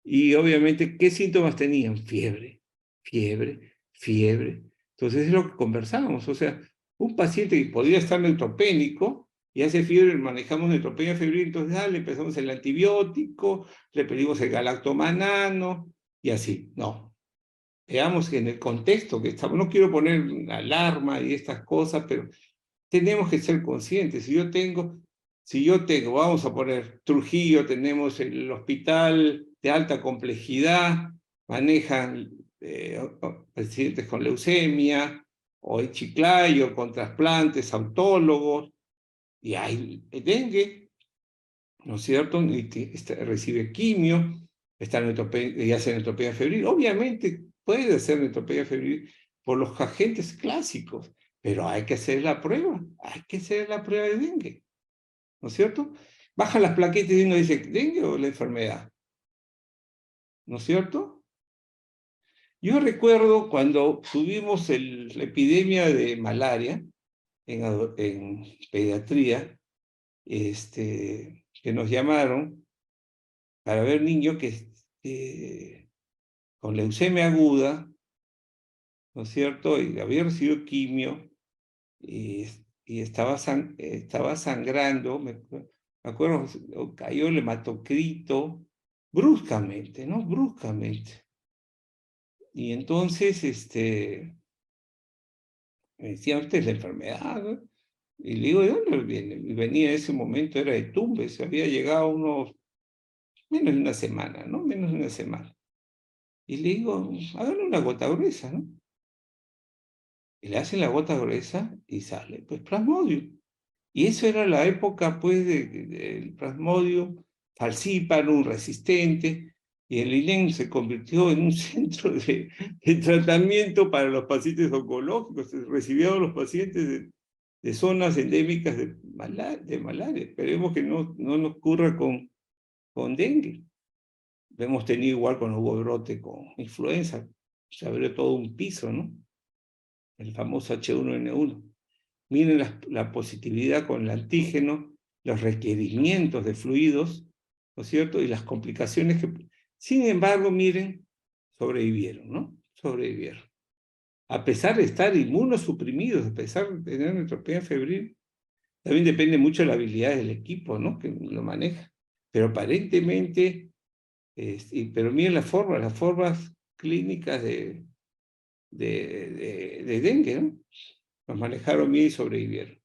Y obviamente, ¿qué síntomas tenían? Fiebre, fiebre, fiebre. Entonces es lo que conversábamos, o sea, un paciente que podría estar neutropénico y hace fiebre, manejamos neutropenia febril, entonces le empezamos el antibiótico, le pedimos el galactomanano y así. No, veamos que en el contexto que estamos, no quiero poner una alarma y estas cosas, pero tenemos que ser conscientes. Si yo tengo, vamos a poner Trujillo, tenemos el hospital de alta complejidad, manejan pacientes con leucemia, o en Chiclayo, con trasplantes, autólogos, y hay dengue, ¿no es cierto? Y recibe quimio, y hace neutropenia febril. Obviamente puede hacer neutropenia febril por los agentes clásicos, pero hay que hacer la prueba, de dengue, ¿no es cierto? Baja las plaquetas y uno dice, ¿dengue o la enfermedad? ¿No es cierto? Yo recuerdo cuando tuvimos la epidemia de malaria en pediatría, que nos llamaron para ver niños con leucemia aguda, ¿no es cierto? Y había recibido quimio y estaba sangrando, me acuerdo, cayó el hematocrito bruscamente, ¿no? Bruscamente. Y entonces, me decían, usted es la enfermedad, ¿no? Y le digo, ¿de dónde viene? Y venía en ese momento, era de Tumbes, había llegado menos de una semana, ¿no? Menos de una semana. Y le digo, háganle una gota gruesa, ¿no? Y le hacen la gota gruesa y sale, pues, plasmodio. Y eso era la época, pues, del plasmodio falciparum, resistente, y el INEM se convirtió en un centro de tratamiento para los pacientes oncológicos. Recibían a los pacientes de zonas endémicas de malaria. Esperemos que no nos ocurra con dengue. Lo hemos tenido igual cuando hubo brote con influenza. Se abrió todo un piso, ¿no? El famoso H1N1. Miren la positividad con el antígeno, los requerimientos de fluidos, ¿no es cierto? Y las complicaciones que... Sin embargo, miren, sobrevivieron, ¿no? Sobrevivieron. A pesar de estar inmunosuprimidos, a pesar de tener neutropenia febril, también depende mucho de la habilidad del equipo, ¿no? Que lo maneja. Pero aparentemente, pero miren las formas clínicas de dengue, ¿no? Los manejaron bien y sobrevivieron.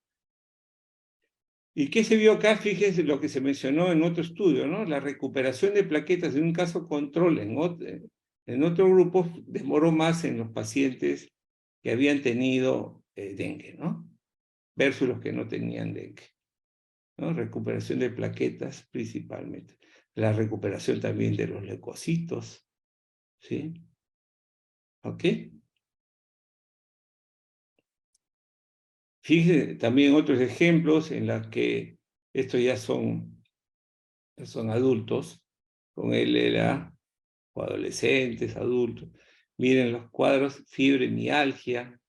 ¿Y qué se vio acá? Fíjense lo que se mencionó en otro estudio, ¿no? La recuperación de plaquetas en un caso control en otro grupo demoró más en los pacientes que habían tenido dengue, ¿no? Versus los que no tenían dengue, ¿no? Recuperación de plaquetas principalmente. La recuperación también de los leucocitos, ¿sí? ¿Ok? Fíjense también otros ejemplos en los que estos ya son adultos, con LLA, o adolescentes, adultos. Miren los cuadros, fibromialgia,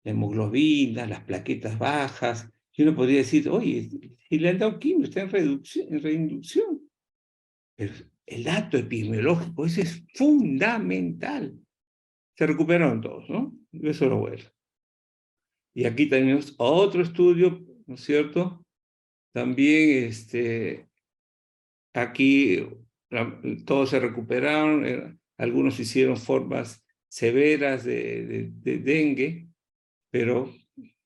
la hemoglobina, las plaquetas bajas. Y uno podría decir, oye, si le han dado quimio, está en reinducción. Pero el dato epidemiológico, ese es fundamental. Se recuperaron todos, ¿no? Eso es lo bueno. Y aquí tenemos otro estudio, ¿no es cierto? También aquí todos se recuperaron, algunos hicieron formas severas de dengue, pero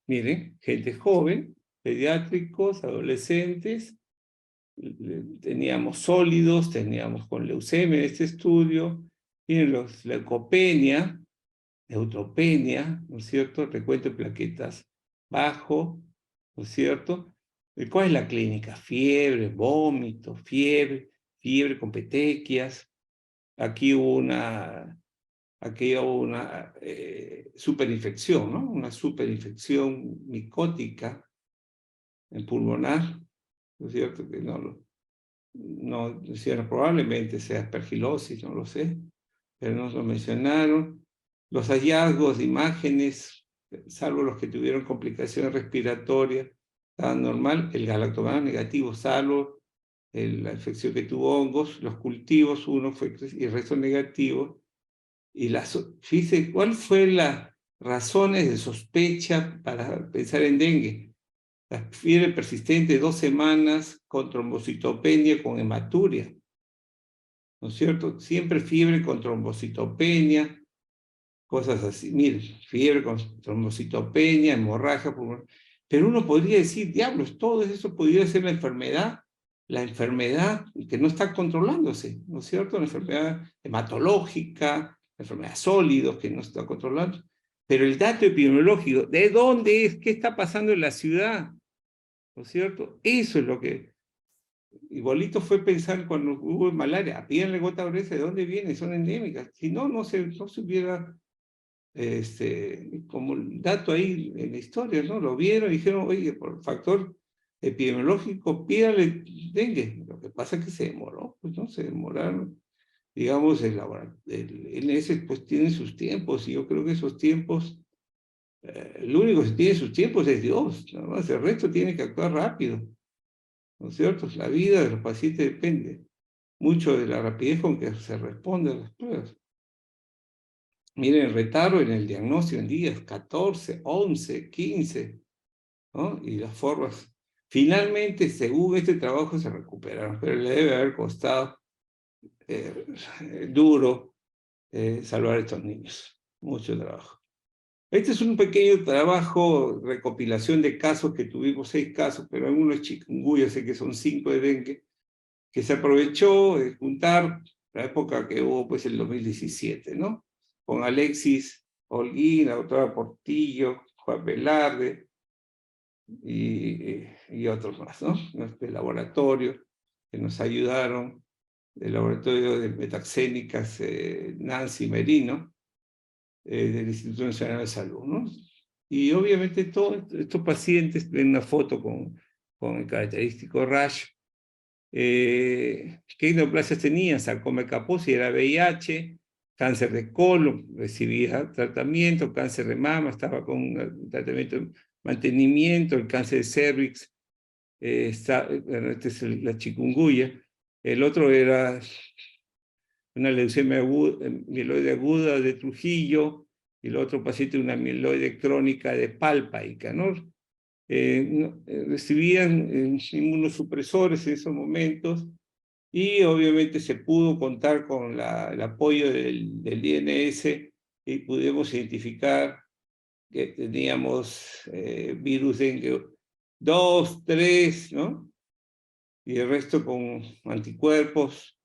miren, gente joven, pediátricos, adolescentes, teníamos sólidos, teníamos con leucemia en este estudio, miren los leucopenia, neutropenia, ¿no es cierto? Recuento de plaquetas bajo, ¿no es cierto? ¿Cuál es la clínica? Fiebre, vómito, fiebre con petequias. Aquí hubo una superinfección, ¿no? Una superinfección micótica en pulmonar, ¿no es cierto? Que no decían, probablemente sea aspergilosis, no lo sé, pero no lo mencionaron. Los hallazgos de imágenes, salvo los que tuvieron complicaciones respiratorias, estaban normal. El galactomannan negativo, salvo la infección que tuvo hongos. Los cultivos, uno fue y el resto negativo. Y fíjese, ¿cuál fue las razones de sospecha para pensar en dengue? La fiebre persistente 2 semanas con trombocitopenia, con hematuria, ¿no es cierto? Siempre fiebre con trombocitopenia, cosas así. Mire, fiebre con trombocitopenia, hemorragia pulmonar. Pero uno podría decir, diablos, todo eso podría ser la enfermedad que no está controlándose, ¿no es cierto? La enfermedad hematológica, la enfermedad sólidos que no está controlando. Pero el dato epidemiológico, ¿de dónde es? ¿Qué está pasando en la ciudad? ¿No es cierto? Eso es lo que igualito fue pensar cuando hubo malaria. Pídanle gota gruesa, ¿de dónde viene? Son endémicas. Si no, no se hubiera como un dato ahí en la historia, ¿no? Lo vieron y dijeron, oye, por factor epidemiológico, pídale dengue. Lo que pasa es que se demoró, pues no, se demoraron. Digamos, el ese pues tiene sus tiempos, y yo creo que esos tiempos, el único que tiene sus tiempos es Dios, nada más, el resto tiene que actuar rápido, ¿no es cierto? La vida de los pacientes depende mucho de la rapidez con que se responde a las pruebas. Miren, el retardo en el diagnóstico en días 14, 11, 15, ¿no? Y las formas. Finalmente, según este trabajo, se recuperaron, pero le debe haber costado duro salvar a estos niños. Mucho trabajo. Este es un pequeño trabajo, recopilación de casos que tuvimos, 6 casos, pero algunos chikungunya, sé que son 5 de dengue, que se aprovechó de juntar la época que hubo, pues, el 2017, ¿no? Con Alexis Holguín, la doctora Portillo, Juan Velarde y otros más, ¿no? Del laboratorio que nos ayudaron, del laboratorio de metaxénicas, Nancy Merino, del Instituto Nacional de Salud, ¿no? Y obviamente todos estos pacientes ven una foto con el característico rash. ¿Qué neoplasias tenía? Sarcoma de Kaposi, era VIH, cáncer de colon, recibía tratamiento, cáncer de mama, estaba con un tratamiento de mantenimiento, el cáncer de cervix, bueno, este es la chikungunya. El otro era una leucemia aguda, mieloide aguda de Trujillo, y el otro paciente una mieloide crónica de Palpaica, ¿no? Recibían inmunosupresores en esos momentos, y obviamente se pudo contar con el apoyo del INS y pudimos identificar que teníamos virus dengue 2, 3, ¿no? Y el resto con anticuerpos,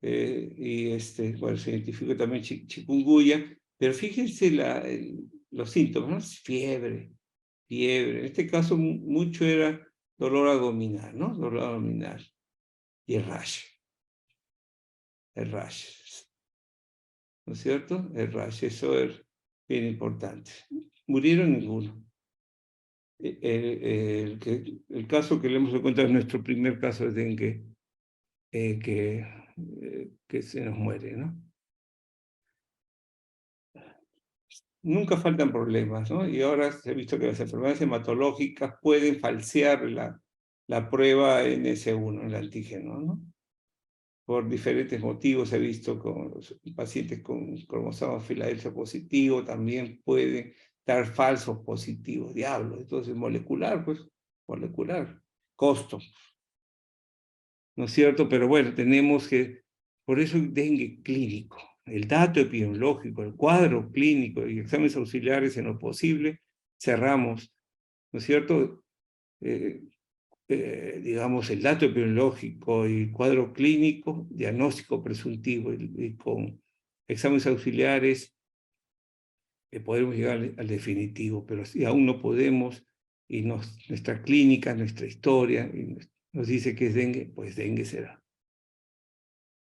bueno, se identificó también chikungunya, pero fíjense los síntomas, ¿no? Fiebre, en este caso mucho era dolor abdominal, ¿no? Dolor abdominal, y el rash, ¿no es cierto? El rash, eso es bien importante. Murieron ninguno. El caso que le hemos encontrado es nuestro primer caso de dengue, que se nos muere, ¿no? Nunca faltan problemas, ¿no? Y ahora se ha visto que las enfermedades hematológicas pueden falsear la prueba NS1, el antígeno, ¿no? Por diferentes motivos se ha visto con pacientes con cromosoma Filadelfia positivo, también pueden dar falsos positivos, diablo. Entonces, molecular, pues, molecular. Costo, ¿no es cierto? Pero bueno, tenemos que, por eso dengue clínico, el dato epidemiológico, el cuadro clínico y exámenes auxiliares en lo posible, cerramos, ¿no es cierto? Digamos, el dato epidemiológico y cuadro clínico, diagnóstico presuntivo y con exámenes auxiliares podemos llegar al definitivo, pero si aún no podemos y nuestra clínica, nuestra historia nos dice que es dengue, pues dengue será.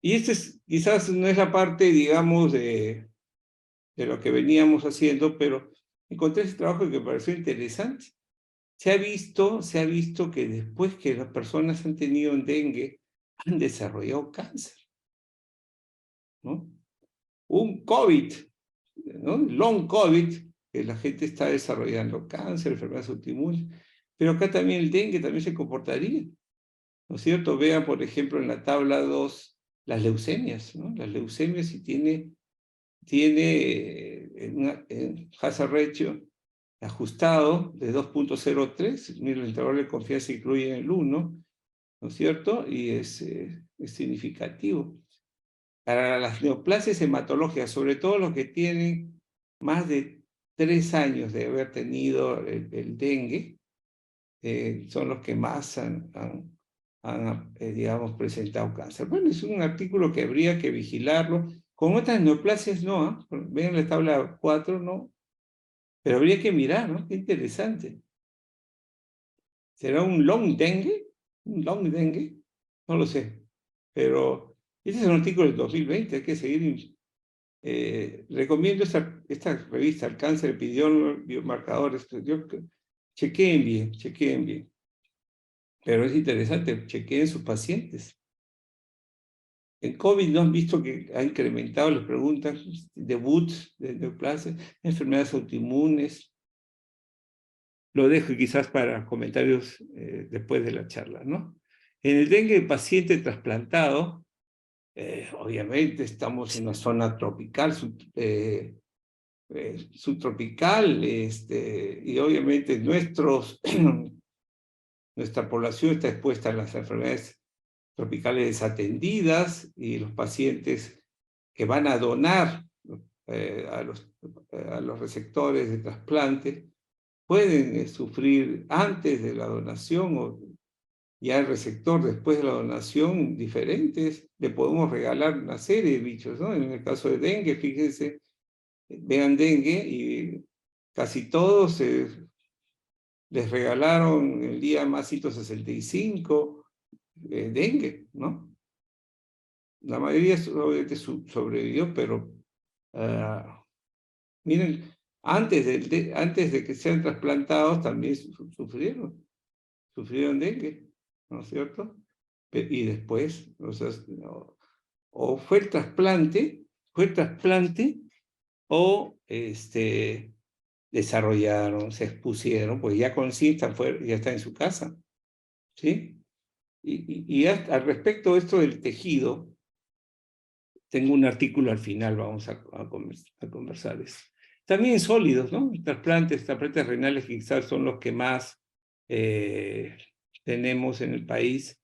Y quizás no es la parte, digamos, de lo que veníamos haciendo, pero encontré ese trabajo que me pareció interesante. Se ha visto que después que las personas han tenido dengue, han desarrollado cáncer, ¿no? Un COVID, ¿no? Long COVID, que la gente está desarrollando cáncer, enfermedades autoinmunes, pero acá también el dengue también se comportaría, ¿no es cierto? Vean, por ejemplo, en la tabla 2, las leucemias, ¿no? Las leucemias, si tiene un hazard ratio ajustado de 2.03, el intervalo de confianza incluye el 1, ¿no es cierto? Y es significativo. Para las neoplasias hematológicas, sobre todo los que tienen más de 3 años de haber tenido el dengue, son los que más han digamos, presentado cáncer. Bueno, es un artículo que habría que vigilarlo. Con otras neoplasias no, ¿eh? Vean la tabla 4, no. Pero habría que mirar, ¿no? Qué interesante. ¿Será un long dengue? ¿Un long dengue? No lo sé. Pero este es un artículo del 2020, hay que seguir. Recomiendo esta revista, El cáncer, epidemiología, biomarcadores. Chequeen bien. Pero es interesante, chequeen sus pacientes. En COVID no han visto que ha incrementado las preguntas, debuts de neoplasias, enfermedades autoinmunes. Lo dejo quizás para comentarios después de la charla, ¿no? En el dengue paciente trasplantado, obviamente estamos en una zona tropical, subtropical, y obviamente nuestra población está expuesta a las enfermedades tropicales desatendidas y los pacientes que van a donar a los receptores de trasplante pueden sufrir antes de la donación o ya el receptor después de la donación diferentes. Le podemos regalar una serie de bichos, ¿no? En el caso de dengue, fíjense, vean dengue y casi todos les regalaron el día más 165 dengue, ¿no? La mayoría obviamente sobrevivió, pero miren, antes de que sean trasplantados también sufrieron dengue, ¿no es cierto? Y después, o sea, o fue el trasplante, o desarrollaron, se expusieron, pues ya consisten, ya está en su casa, ¿sí? Y al respecto de esto del tejido, tengo un artículo al final, vamos a conversar eso. También sólidos, ¿no? Trasplantes renales quizás son los que más tenemos en el país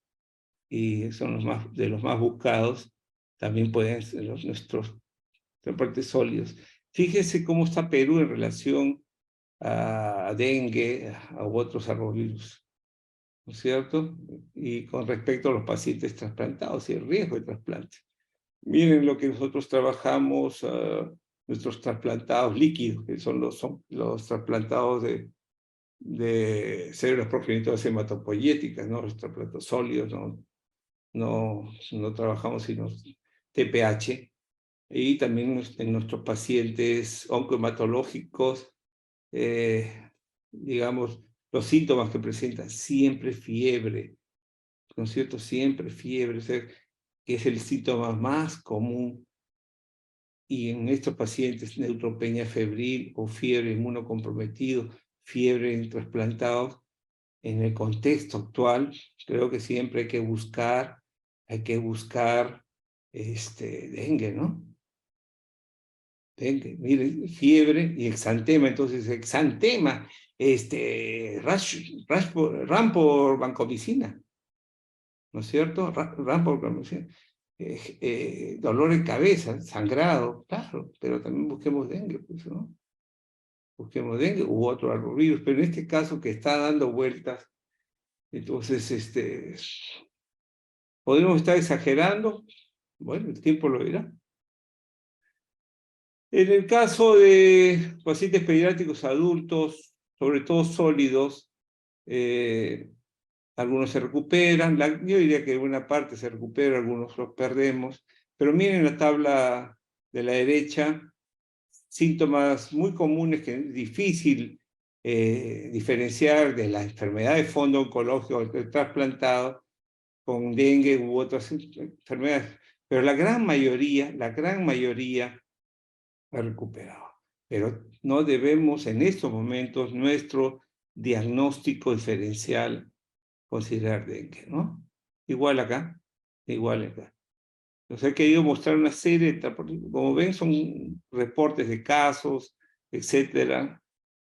y son de los más buscados. También pueden ser nuestros trasplantes sólidos. Fíjense cómo está Perú en relación a dengue, a otros arbovirus. ¿no es cierto? Y con respecto a los pacientes trasplantados y el riesgo de trasplante. Miren lo que nosotros trabajamos, nuestros trasplantados líquidos, que son los trasplantados de células progenitoras hematopoyéticas, ¿no? Los trasplantados sólidos, no trabajamos sino TPH, y también en nuestros pacientes oncohematológicos, digamos, los síntomas que presentan, siempre fiebre, ¿no es cierto? Siempre fiebre, o sea, que es el síntoma más común, y en estos pacientes neutropenia febril o fiebre inmunocomprometido, fiebre en trasplantados, en el contexto actual, creo que siempre hay que buscar dengue, ¿no? Dengue, miren, fiebre y exantema, entonces exantema, RAM por vancomicina, ¿no es cierto? RAM por vancomicina. Dolor de cabeza, sangrado, claro, pero también busquemos dengue, pues, ¿no? Busquemos dengue u otro arbovirus, pero en este caso que está dando vueltas, entonces, ¿podemos estar exagerando? Bueno, el tiempo lo dirá. En el caso de pacientes pediátricos adultos, sobre todo sólidos, algunos se recuperan, yo diría que una parte se recupera, algunos los perdemos, pero miren la tabla de la derecha, síntomas muy comunes que es difícil diferenciar de la enfermedad de fondo oncológico del trasplantado con dengue u otras enfermedades, pero la gran mayoría ha recuperado. Pero no debemos en estos momentos nuestro diagnóstico diferencial considerar dengue, ¿no? Igual acá, igual acá. Entonces he querido mostrar una serie, como ven, son reportes de casos, etcétera,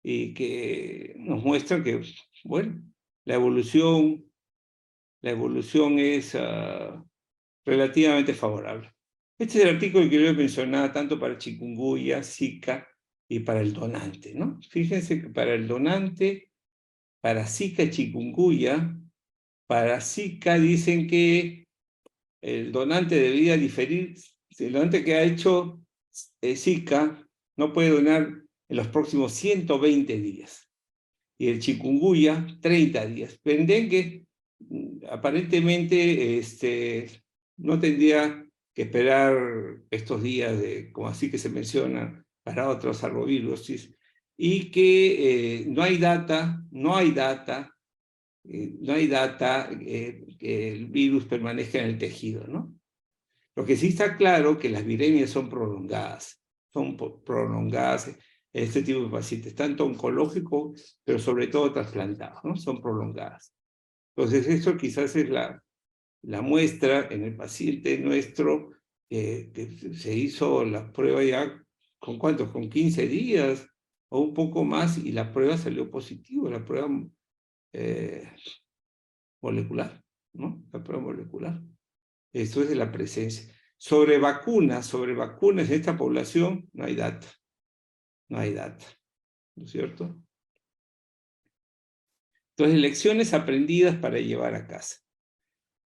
y que nos muestran que, bueno, la evolución es relativamente favorable. Este es el artículo que yo mencionaba tanto para chikungunya, Zika y para el donante, ¿no? Fíjense que para el donante, para Zika y chikungunya, para Zika dicen que el donante debería diferir, el donante que ha hecho Zika no puede donar en los próximos 120 días. Y el chikungunya, 30 días. Pero en dengue, aparentemente, no tendría que esperar estos días, como así que se menciona, para otros arboviruses, y que no hay data que el virus permanezca en el tejido, ¿no? Lo que sí está claro que las viremias son prolongadas en este tipo de pacientes, tanto oncológicos, pero sobre todo trasplantados, ¿no? Son prolongadas. Entonces, eso quizás es la muestra en el paciente nuestro, que se hizo la prueba ya, ¿con cuántos? Con 15 días o un poco más, y la prueba salió positiva, la prueba molecular, ¿no? La prueba molecular. Esto es de la presencia. Sobre vacunas en esta población, no hay data. No hay data, ¿no es cierto? Entonces, lecciones aprendidas para llevar a casa.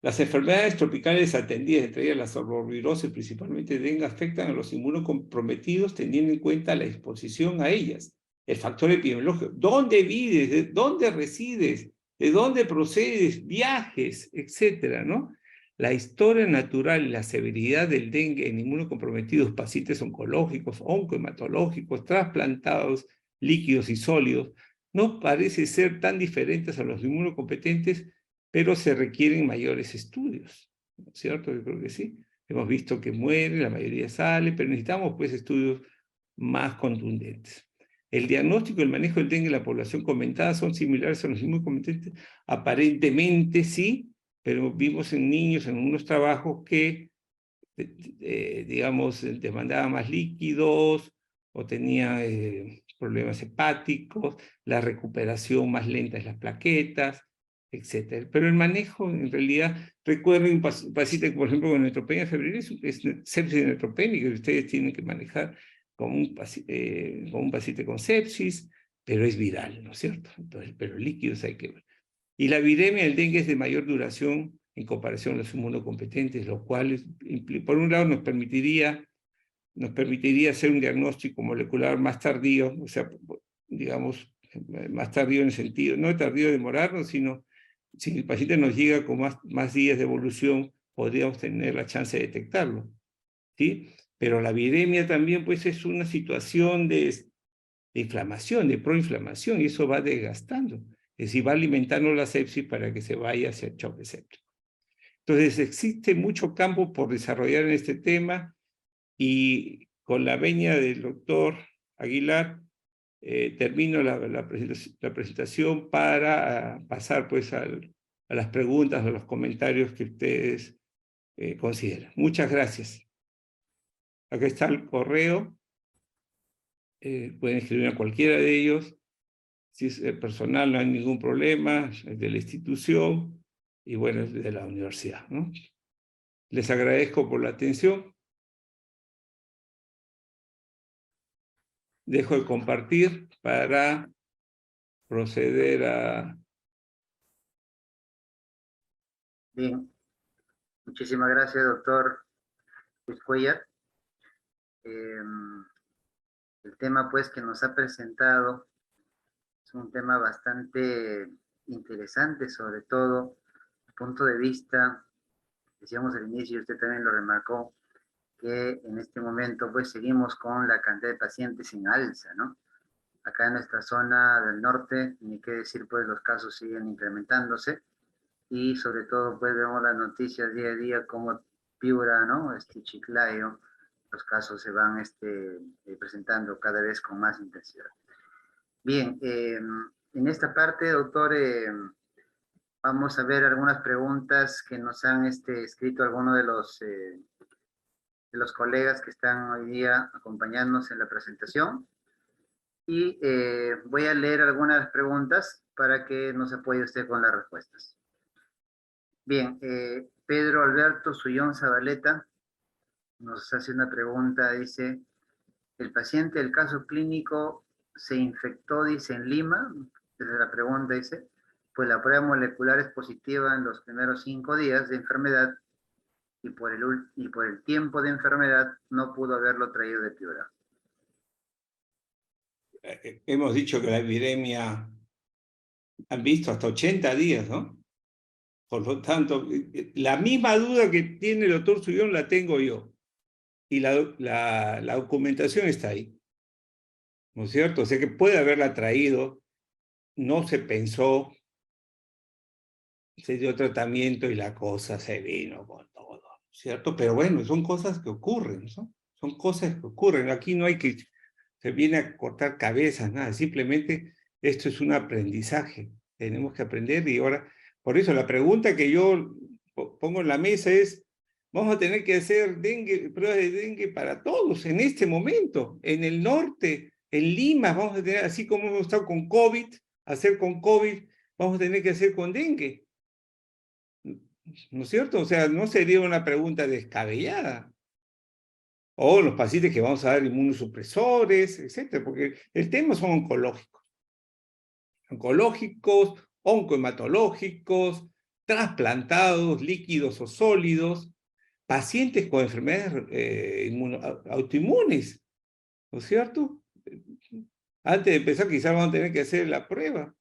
Las enfermedades tropicales atendidas, entre ellas la sorborvirosis, principalmente dengue, afectan a los inmunocomprometidos teniendo en cuenta la exposición a ellas, el factor epidemiológico, dónde vives, de dónde resides, de dónde procedes, viajes, etcétera, ¿no? La historia natural y la severidad del dengue en inmunocomprometidos, pacientes oncológicos, oncohematológicos, trasplantados, líquidos y sólidos, no parece ser tan diferentes a los inmunocompetentes, pero se requieren mayores estudios, ¿no es cierto? Yo creo que sí. Hemos visto que muere, la mayoría sale, pero necesitamos pues estudios más contundentes. El diagnóstico y el manejo del dengue en la población comentada son similares a los inmunocompetentes. Aparentemente sí, pero vimos en niños en unos trabajos que, digamos, demandaban más líquidos o tenía problemas hepáticos, la recuperación más lenta de las plaquetas, etcétera. Pero el manejo, en realidad, recuerden un paciente, por ejemplo, con neutropenia febril, es sepsis neutropénica, que ustedes tienen que manejar como un paciente con sepsis, pero es viral, ¿no es cierto? Entonces, pero líquidos hay que ver. Y la viremia del dengue es de mayor duración en comparación a los inmunocompetentes, lo cual, por un lado, nos permitiría hacer un diagnóstico molecular más tardío, o sea, digamos, más tardío en el sentido, no tardío de demorarnos, sino si el paciente nos llega con más días de evolución, podríamos tener la chance de detectarlo, ¿sí? Pero la viremia también, pues, es una situación de inflamación, de proinflamación, y eso va desgastando. Es decir, va alimentando la sepsis para que se vaya hacia el choque séptico. Entonces, existe mucho campo por desarrollar en este tema, y con la venia del doctor Aguilar, termino la presentación para pasar pues a las preguntas o los comentarios que ustedes consideran. Muchas gracias. Acá está el correo. Pueden escribir a cualquiera de ellos. Si es personal, no hay ningún problema. Es de la institución y bueno, es de la universidad, ¿no? Les agradezco por la atención. Dejo de compartir para proceder a... Bien, muchísimas gracias, doctor Luis Cuellar. El tema, pues, que nos ha presentado es un tema bastante interesante, sobre todo desde el punto de vista, decíamos al inicio, usted también lo remarcó, que en este momento, pues, seguimos con la cantidad de pacientes en alza, ¿no? Acá en nuestra zona del norte, ni qué decir, pues, los casos siguen incrementándose, y sobre todo, pues, vemos las noticias día a día como Piura, ¿no? Chiclayo, los casos se van presentando cada vez con más intensidad. Bien, en esta parte, doctor, vamos a ver algunas preguntas que nos han escrito algunos de los colegas que están hoy día acompañándonos en la presentación. Y voy a leer algunas preguntas para que nos apoye usted con las respuestas. Bien, Pedro Alberto Sullón Zabaleta nos hace una pregunta, dice, el paciente del caso clínico se infectó, dice, en Lima, desde la pregunta dice, pues la prueba molecular es positiva en los primeros 5 días de enfermedad y por el tiempo de enfermedad no pudo haberlo traído de Piura. Hemos dicho que la epidemia han visto hasta 80 días, ¿no? Por lo tanto, la misma duda que tiene el doctor Sullón la tengo yo. Y la documentación está ahí, ¿no es cierto? O sea que puede haberla traído, no se pensó, se dio tratamiento y la cosa se vino con todo, ¿cierto? Pero bueno, son cosas que ocurren, ¿no? Son cosas que ocurren. Aquí no hay que, se viene a cortar cabezas, nada, simplemente esto es un aprendizaje. Tenemos que aprender y ahora, por eso la pregunta que yo pongo en la mesa es, vamos a tener que hacer pruebas de dengue para todos en este momento, en el norte, en Lima, vamos a tener, así como hemos estado con COVID, hacer con COVID, vamos a tener que hacer con dengue. ¿No es cierto? O sea, no sería una pregunta descabellada. O los pacientes que vamos a dar inmunosupresores, etcétera, porque el tema son oncológicos. Oncológicos, oncohematológicos, trasplantados, líquidos o sólidos, pacientes con enfermedades autoinmunes, ¿no es cierto? Antes de empezar, quizás vamos a tener que hacer la prueba.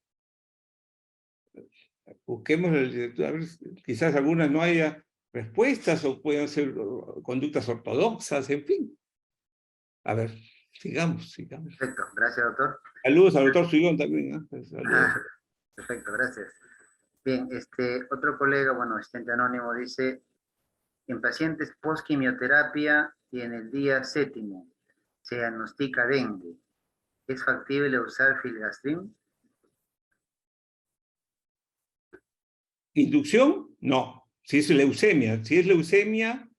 Busquemos, a ver, quizás algunas no haya respuestas o pueden ser conductas ortodoxas, en fin. A ver, sigamos. Perfecto, gracias, doctor. Saludos al doctor Sullón también, ¿eh? Saludos. Perfecto, gracias. Bien, otro colega, bueno, asistente anónimo, dice, en pacientes post-quimioterapia y en el día 7º se diagnostica dengue. ¿Es factible usar filgastrin? ¿Inducción? No. Si es leucemia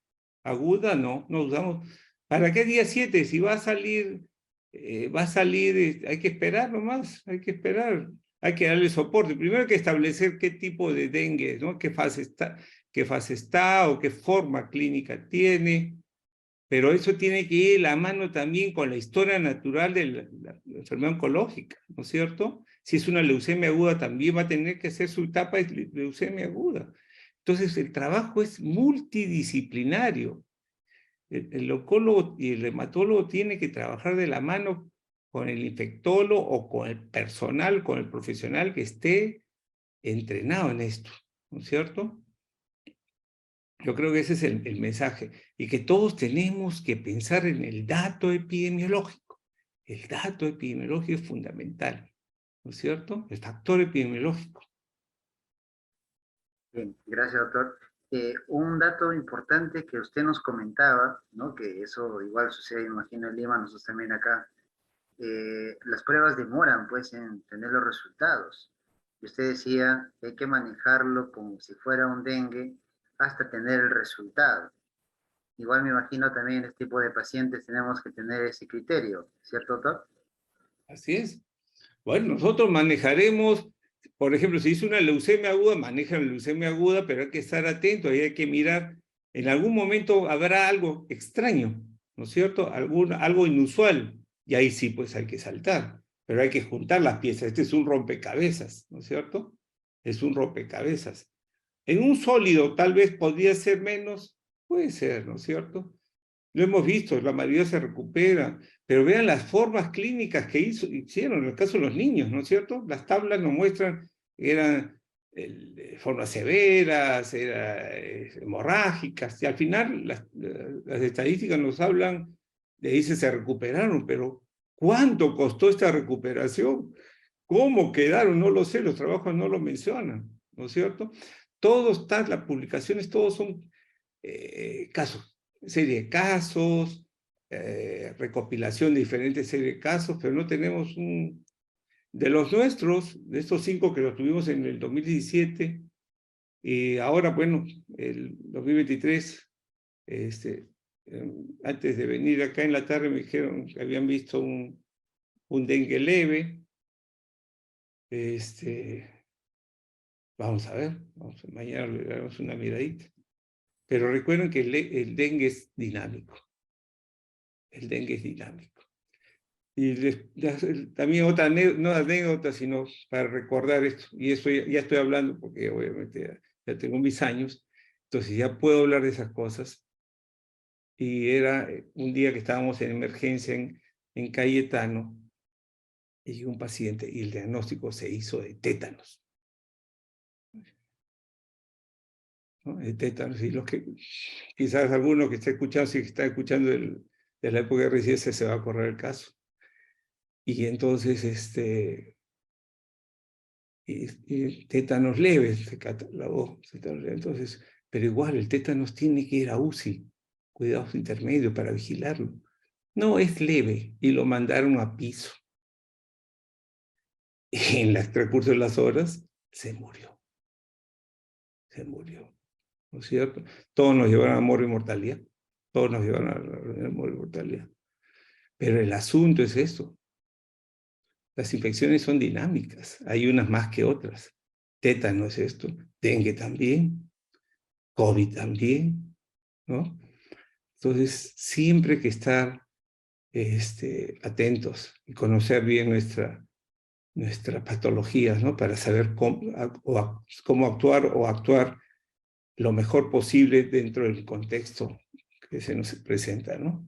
aguda, no usamos. ¿Para qué día 7? Si va a salir, hay que esperar nomás, hay que esperar. Hay que darle soporte. Primero hay que establecer qué tipo de dengue, ¿no? Qué fase está o qué forma clínica tiene. Pero eso tiene que ir de la mano también con la historia natural de la enfermedad oncológica. ¿no es cierto? Si es una leucemia aguda, también va a tener que hacer su etapa de leucemia aguda. Entonces, el trabajo es multidisciplinario. El oncólogo y el hematólogo tienen que trabajar de la mano con el infectólogo o con el personal, con el profesional que esté entrenado en esto, ¿no es cierto? Yo creo que ese es el mensaje, y que todos tenemos que pensar en el dato epidemiológico. El dato epidemiológico es fundamental, ¿no es cierto? El factor epidemiológico. Bien, gracias, doctor. Un dato importante que usted nos comentaba, ¿no? Que eso igual sucede, imagino, en Lima, nosotros también acá. Las pruebas demoran, pues, en tener los resultados. Y usted decía que hay que manejarlo como si fuera un dengue hasta tener el resultado. Igual me imagino también en este tipo de pacientes tenemos que tener ese criterio, ¿cierto, doctor? Así es. Bueno, nosotros manejaremos, por ejemplo, si es una leucemia aguda, manejan la leucemia aguda, pero hay que estar atento, ahí hay que mirar, en algún momento habrá algo extraño, ¿no es cierto? Algo inusual, y ahí sí, pues hay que saltar, pero hay que juntar las piezas. Este es un rompecabezas, ¿no es cierto? Es un rompecabezas. En un sólido tal vez podría ser menos, puede ser, ¿no es cierto? Lo hemos visto, la mayoría se recupera, pero vean las formas clínicas que hicieron, en el caso de los niños, ¿no es cierto? Las tablas nos muestran, eran formas severas, hemorrágicas, y al final las estadísticas nos hablan, de ahí se recuperaron, pero ¿cuánto costó esta recuperación? ¿Cómo quedaron? No lo sé, los trabajos no lo mencionan, ¿no es cierto? Todo está, las publicaciones, todos son casos, serie de casos, recopilación de diferentes series de casos, pero no tenemos de los nuestros, de estos 5 que los tuvimos en el 2017, y ahora, bueno, el 2023, antes de venir acá en la tarde me dijeron que habían visto un dengue leve. Vamos a ver, mañana le damos una miradita. Pero recuerden que el dengue es dinámico. El dengue es dinámico. Y también otra no anécdota, sino para recordar esto, y eso ya estoy hablando porque obviamente ya tengo mis años, entonces ya puedo hablar de esas cosas. Y era un día que estábamos en emergencia en Cayetano, y llegó un paciente y el diagnóstico se hizo de tétanos. ¿No? De tétanos, y los que, quizás alguno que esté escuchando, si está escuchando de la época de residencia, se va a correr el caso. Y entonces, y tétanos leves, se catalogó, entonces, pero igual el tétanos tiene que ir a UCI, cuidados intermedios para vigilarlo. No, es leve, y lo mandaron a piso. Y en el transcurso de las horas, se murió. Se murió, ¿no es cierto? Todos nos llevaron a amor y mortalidad. Todos nos llevaron a amor y mortalidad. Pero el asunto es esto. Las infecciones son dinámicas, hay unas más que otras. Tétano es esto, dengue también, COVID también, ¿no? Entonces, siempre hay que estar atentos y conocer bien nuestras patologías, ¿no? Para saber cómo actuar o actuar lo mejor posible dentro del contexto que se nos presenta, ¿no?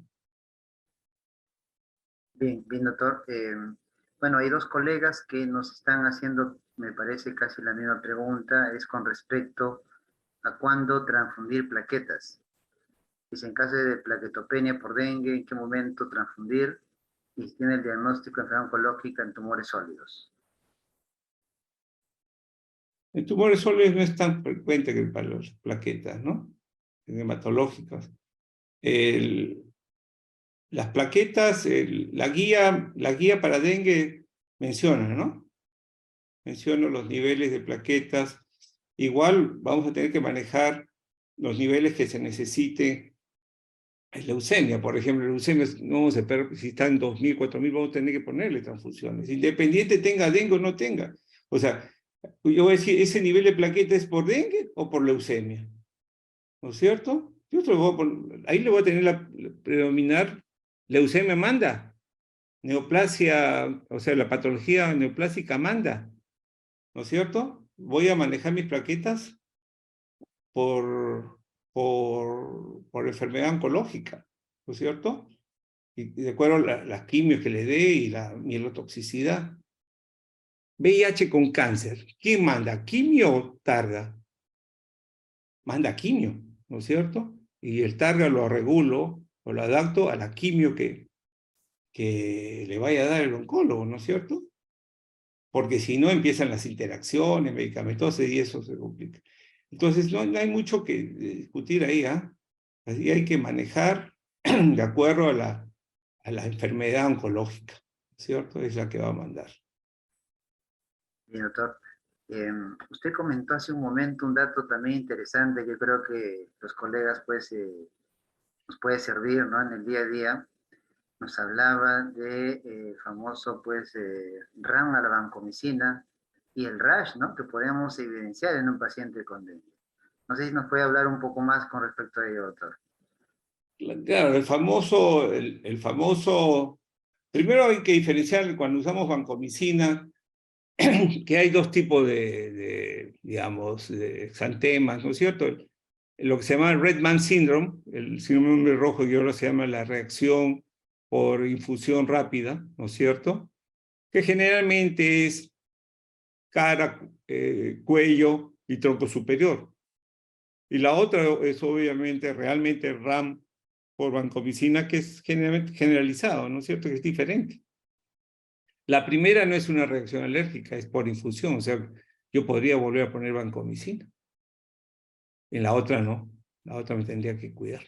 Bien, bien, doctor. Bueno, hay dos colegas que nos están haciendo, me parece, casi la misma pregunta, es con respecto a cuándo transfundir plaquetas. Dice, en caso de plaquetopenia por dengue, ¿en qué momento transfundir? Y si tiene el diagnóstico de enfermedad oncológica en tumores sólidos. El tumor sólidos no es tan frecuente que para las plaquetas, ¿no? Hematológicas. Las plaquetas, la guía para dengue menciona, ¿no? Menciona los niveles de plaquetas. Igual vamos a tener que manejar los niveles que se necesiten. En leucemia, por ejemplo, leucemia, no se si está en 2.000, 4.000, vamos a tener que ponerle transfusiones. Independiente tenga dengue o no tenga. O sea, yo voy a decir, ¿ese nivel de plaqueta es por dengue o por leucemia? ¿No es cierto? Yo ahí le voy a tener predominar leucemia manda. neoplasia, o sea, la patología neoplásica manda, ¿no es cierto? Voy a manejar mis plaquetas por enfermedad oncológica, ¿no es cierto? Y de acuerdo a las quimios que le dé y la mielotoxicidad. VIH con cáncer, ¿quién manda? ¿Quimio o targa? Manda quimio, ¿no es cierto? Y el targa lo regulo o lo adapto a la quimio que le vaya a dar el oncólogo, ¿no es cierto? Porque si no empiezan las interacciones medicamentosas y eso se complica. Entonces no hay mucho que discutir ahí, ¿ah? Así hay que manejar de acuerdo a la enfermedad oncológica, ¿cierto? Es la que va a mandar. Bien, doctor. Usted comentó hace un momento un dato también interesante que creo que los colegas pues, nos puede servir, ¿no? En el día a día. Nos hablaba de famoso pues RAM a la vancomicina y el rash, ¿no? Que podemos evidenciar en un paciente con dengue. No sé si nos puede hablar un poco más con respecto a ello, doctor. Claro, el famoso, primero hay que diferenciar cuando usamos vancomicina, que hay dos tipos digamos, de exantemas, ¿no es cierto? Lo que se llama el Red Man Syndrome, el síndrome rojo, que ahora se llama la reacción por infusión rápida, ¿no es cierto? Que generalmente es cara, cuello y tronco superior. Y la otra es obviamente realmente RAM por vancomicina, que es generalizado, ¿no es cierto? Que es diferente. La primera no es una reacción alérgica, es por infusión, o sea, yo podría volver a poner vancomicina. En la otra no, la otra me tendría que cuidar.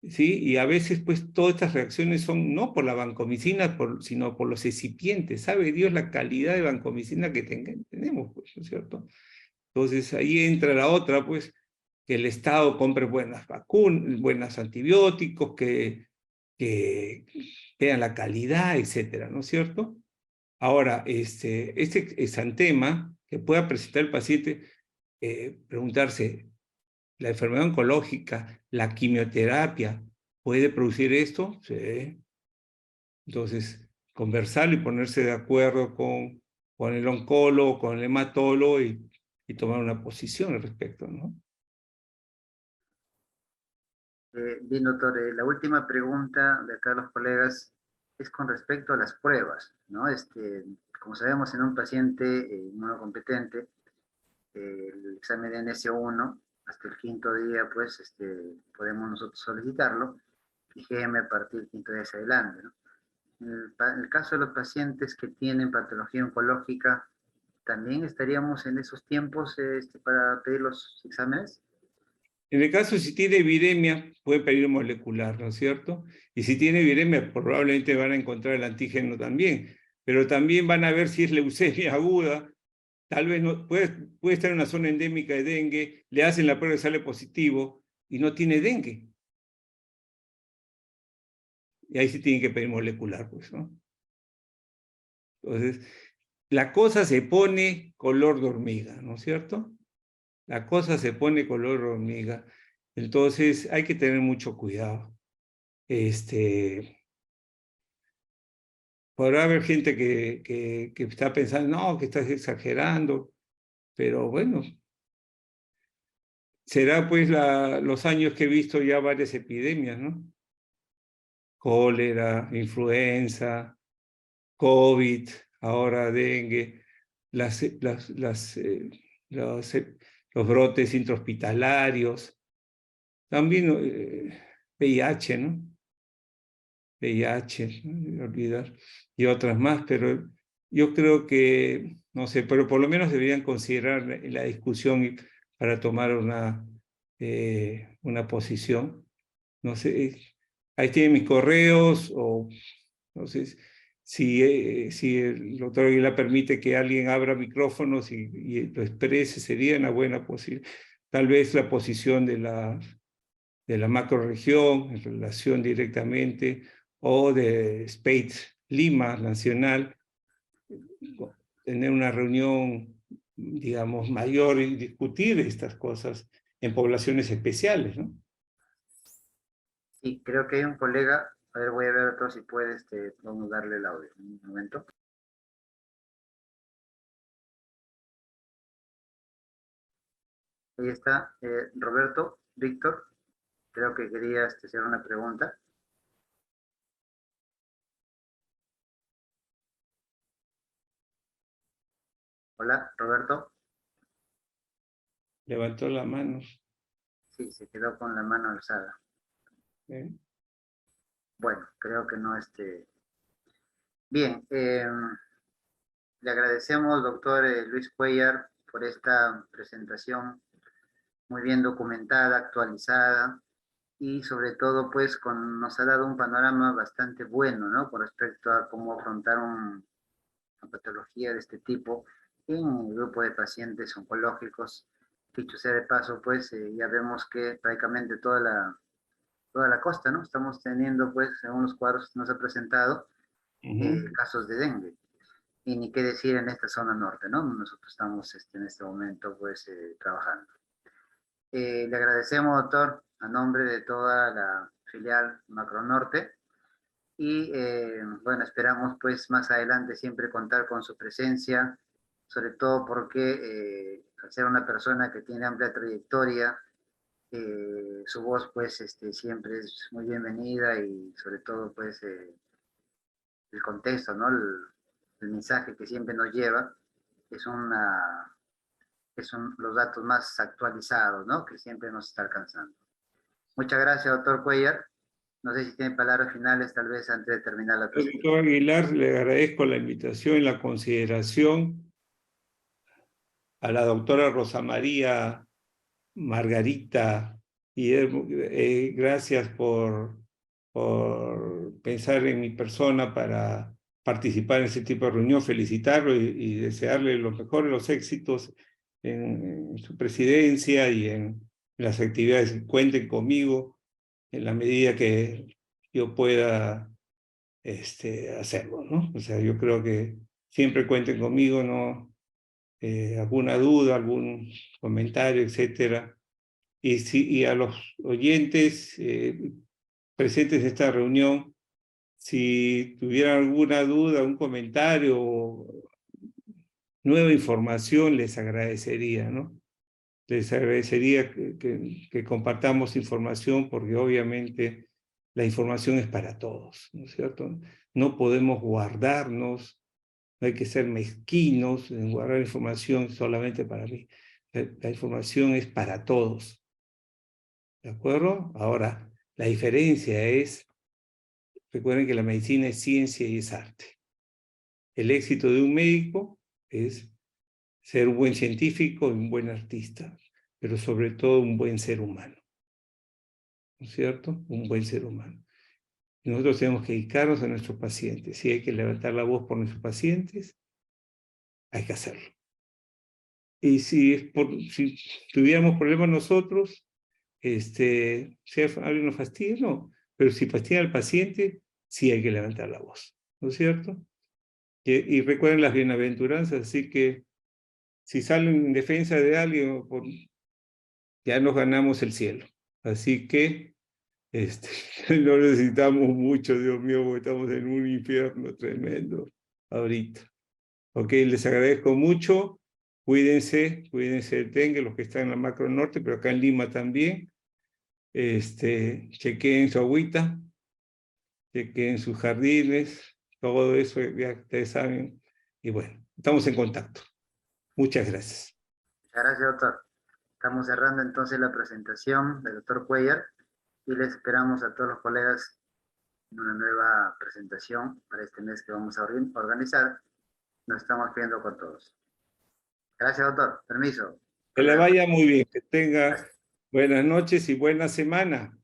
¿Sí? Y a veces, pues, todas estas reacciones son no por la vancomicina, sino por los excipientes. ¿Sabe Dios la calidad de vancomicina que tenemos, pues, ¿no es cierto? Entonces, ahí entra la otra, pues, que el Estado compre buenas vacunas, buenos antibióticos, que tengan la calidad, etcétera, ¿no es cierto? Ahora, este exantema que pueda presentar el paciente, preguntarse, ¿la enfermedad oncológica, la quimioterapia, puede producir esto? Sí. Entonces, conversarlo y ponerse de acuerdo con el oncólogo, con el hematólogo y tomar una posición al respecto, ¿no? Bien, doctor, la última pregunta de acá a los colegas es con respecto a las pruebas, ¿no? Como sabemos, en un paciente inmunocompetente, el examen de NS1 hasta el quinto día, pues, podemos nosotros solicitarlo, y GM a partir del quinto día hacia adelante, ¿no? En el caso de los pacientes que tienen patología oncológica, ¿también estaríamos en esos tiempos para pedir los exámenes? En el caso, si tiene viremia, puede pedir molecular, ¿no es cierto? Y si tiene viremia, probablemente van a encontrar el antígeno también, pero también van a ver si es leucemia aguda, tal vez no, puede estar en una zona endémica de dengue, le hacen la prueba y sale positivo y no tiene dengue. Y ahí sí tienen que pedir molecular, pues, ¿no? Entonces, la cosa se pone color de hormiga, ¿no es cierto? La cosa se pone color de hormiga. Entonces, hay que tener mucho cuidado. Podrá haber gente que está pensando, no, que estás exagerando, pero bueno, será pues los años que he visto ya varias epidemias, ¿no? Cólera, influenza, COVID, ahora dengue, las, las, las, los, los brotes intrahospitalarios, también VIH, ¿no? VIH, no olvidar, y otras más, pero yo creo que, no sé, pero por lo menos deberían considerar la discusión para tomar una posición. No sé, ahí tienen mis correos, o no sé si el doctor Aguilar permite que alguien abra micrófonos y lo exprese, sería una buena posibilidad. Tal vez la posición de la macrorregión en relación directamente, o de SPEIT Lima Nacional, tener una reunión, digamos, mayor y discutir estas cosas en poblaciones especiales, ¿no? Sí, creo que hay un colega A ver, voy a ver otro si puede, vamos a darle el audio. Un momento. Ahí está, Roberto, Víctor, creo que quería hacer una pregunta. Hola, Roberto. Levantó la mano. Sí, se quedó con la mano alzada. ¿Eh? Bueno, creo que no, Bien, le agradecemos, doctor Luis Cuellar, por esta presentación muy bien documentada, actualizada, y sobre todo, pues, nos ha dado un panorama bastante bueno, ¿no? Con respecto a cómo afrontar una patología de este tipo en un grupo de pacientes oncológicos. Dicho sea de paso, pues, ya vemos que prácticamente toda la costa, ¿no? Estamos teniendo, pues, según los cuadros que nos ha presentado, casos de dengue. Y ni qué decir en esta zona norte, ¿no? Nosotros estamos en este momento, pues, trabajando. Le agradecemos, doctor, a nombre de toda la filial Macronorte, y bueno, esperamos pues más adelante siempre contar con su presencia, sobre todo porque al ser una persona que tiene amplia trayectoria, su voz pues siempre es muy bienvenida, y sobre todo pues el contexto, ¿no? El mensaje que siempre nos lleva es los datos más actualizados, ¿no? Que siempre nos está alcanzando. Muchas gracias, doctor Cuellar. No sé si tiene palabras finales, tal vez antes de terminar la presentación. Doctor Aguilar, le agradezco la invitación y la consideración. A la doctora Rosa María Margarita, y gracias por pensar en mi persona para participar en este tipo de reunión, felicitarlo y desearle los mejores, los éxitos en su presidencia y en las actividades. Cuenten conmigo en la medida que yo pueda hacerlo, ¿no? O sea, yo creo que siempre cuenten conmigo, ¿no? Alguna duda, algún comentario, etcétera. Y a los oyentes presentes en esta reunión, si tuvieran alguna duda, un comentario o nueva información, les agradecería, ¿no? Les agradecería que compartamos información, porque obviamente la información es para todos, ¿no es cierto? No podemos guardarnos, no hay que ser mezquinos en guardar información solamente para mí. La información es para todos, ¿de acuerdo? Ahora, la diferencia es, recuerden que la medicina es ciencia y es arte. El éxito de un médico es ser un buen científico y un buen artista, pero sobre todo un buen ser humano, ¿no es cierto? Un buen ser humano. Y nosotros tenemos que dedicarnos a nuestros pacientes. Si hay que levantar la voz por nuestros pacientes, hay que hacerlo. Y si tuviéramos problemas nosotros, si alguien nos fastidia, no. Pero si fastidia al paciente, sí hay que levantar la voz, ¿no es cierto? Y recuerden las bienaventuranzas, así que si salen en defensa de alguien, ya nos ganamos el cielo. Así que no necesitamos mucho, Dios mío, porque estamos en un infierno tremendo ahorita. Ok, les agradezco mucho. Cuídense del dengue, los que están en la macro norte, pero acá en Lima también. Chequeen su agüita, chequeen sus jardines, todo eso ya ustedes saben. Y bueno, estamos en contacto. Muchas gracias. Gracias, doctor. Estamos cerrando entonces la presentación del doctor Cuellar, y les esperamos a todos los colegas en una nueva presentación para este mes que vamos a organizar. Nos estamos viendo con todos. Gracias, doctor. Permiso. Que le vaya muy bien, que tenga buenas noches y buena semana.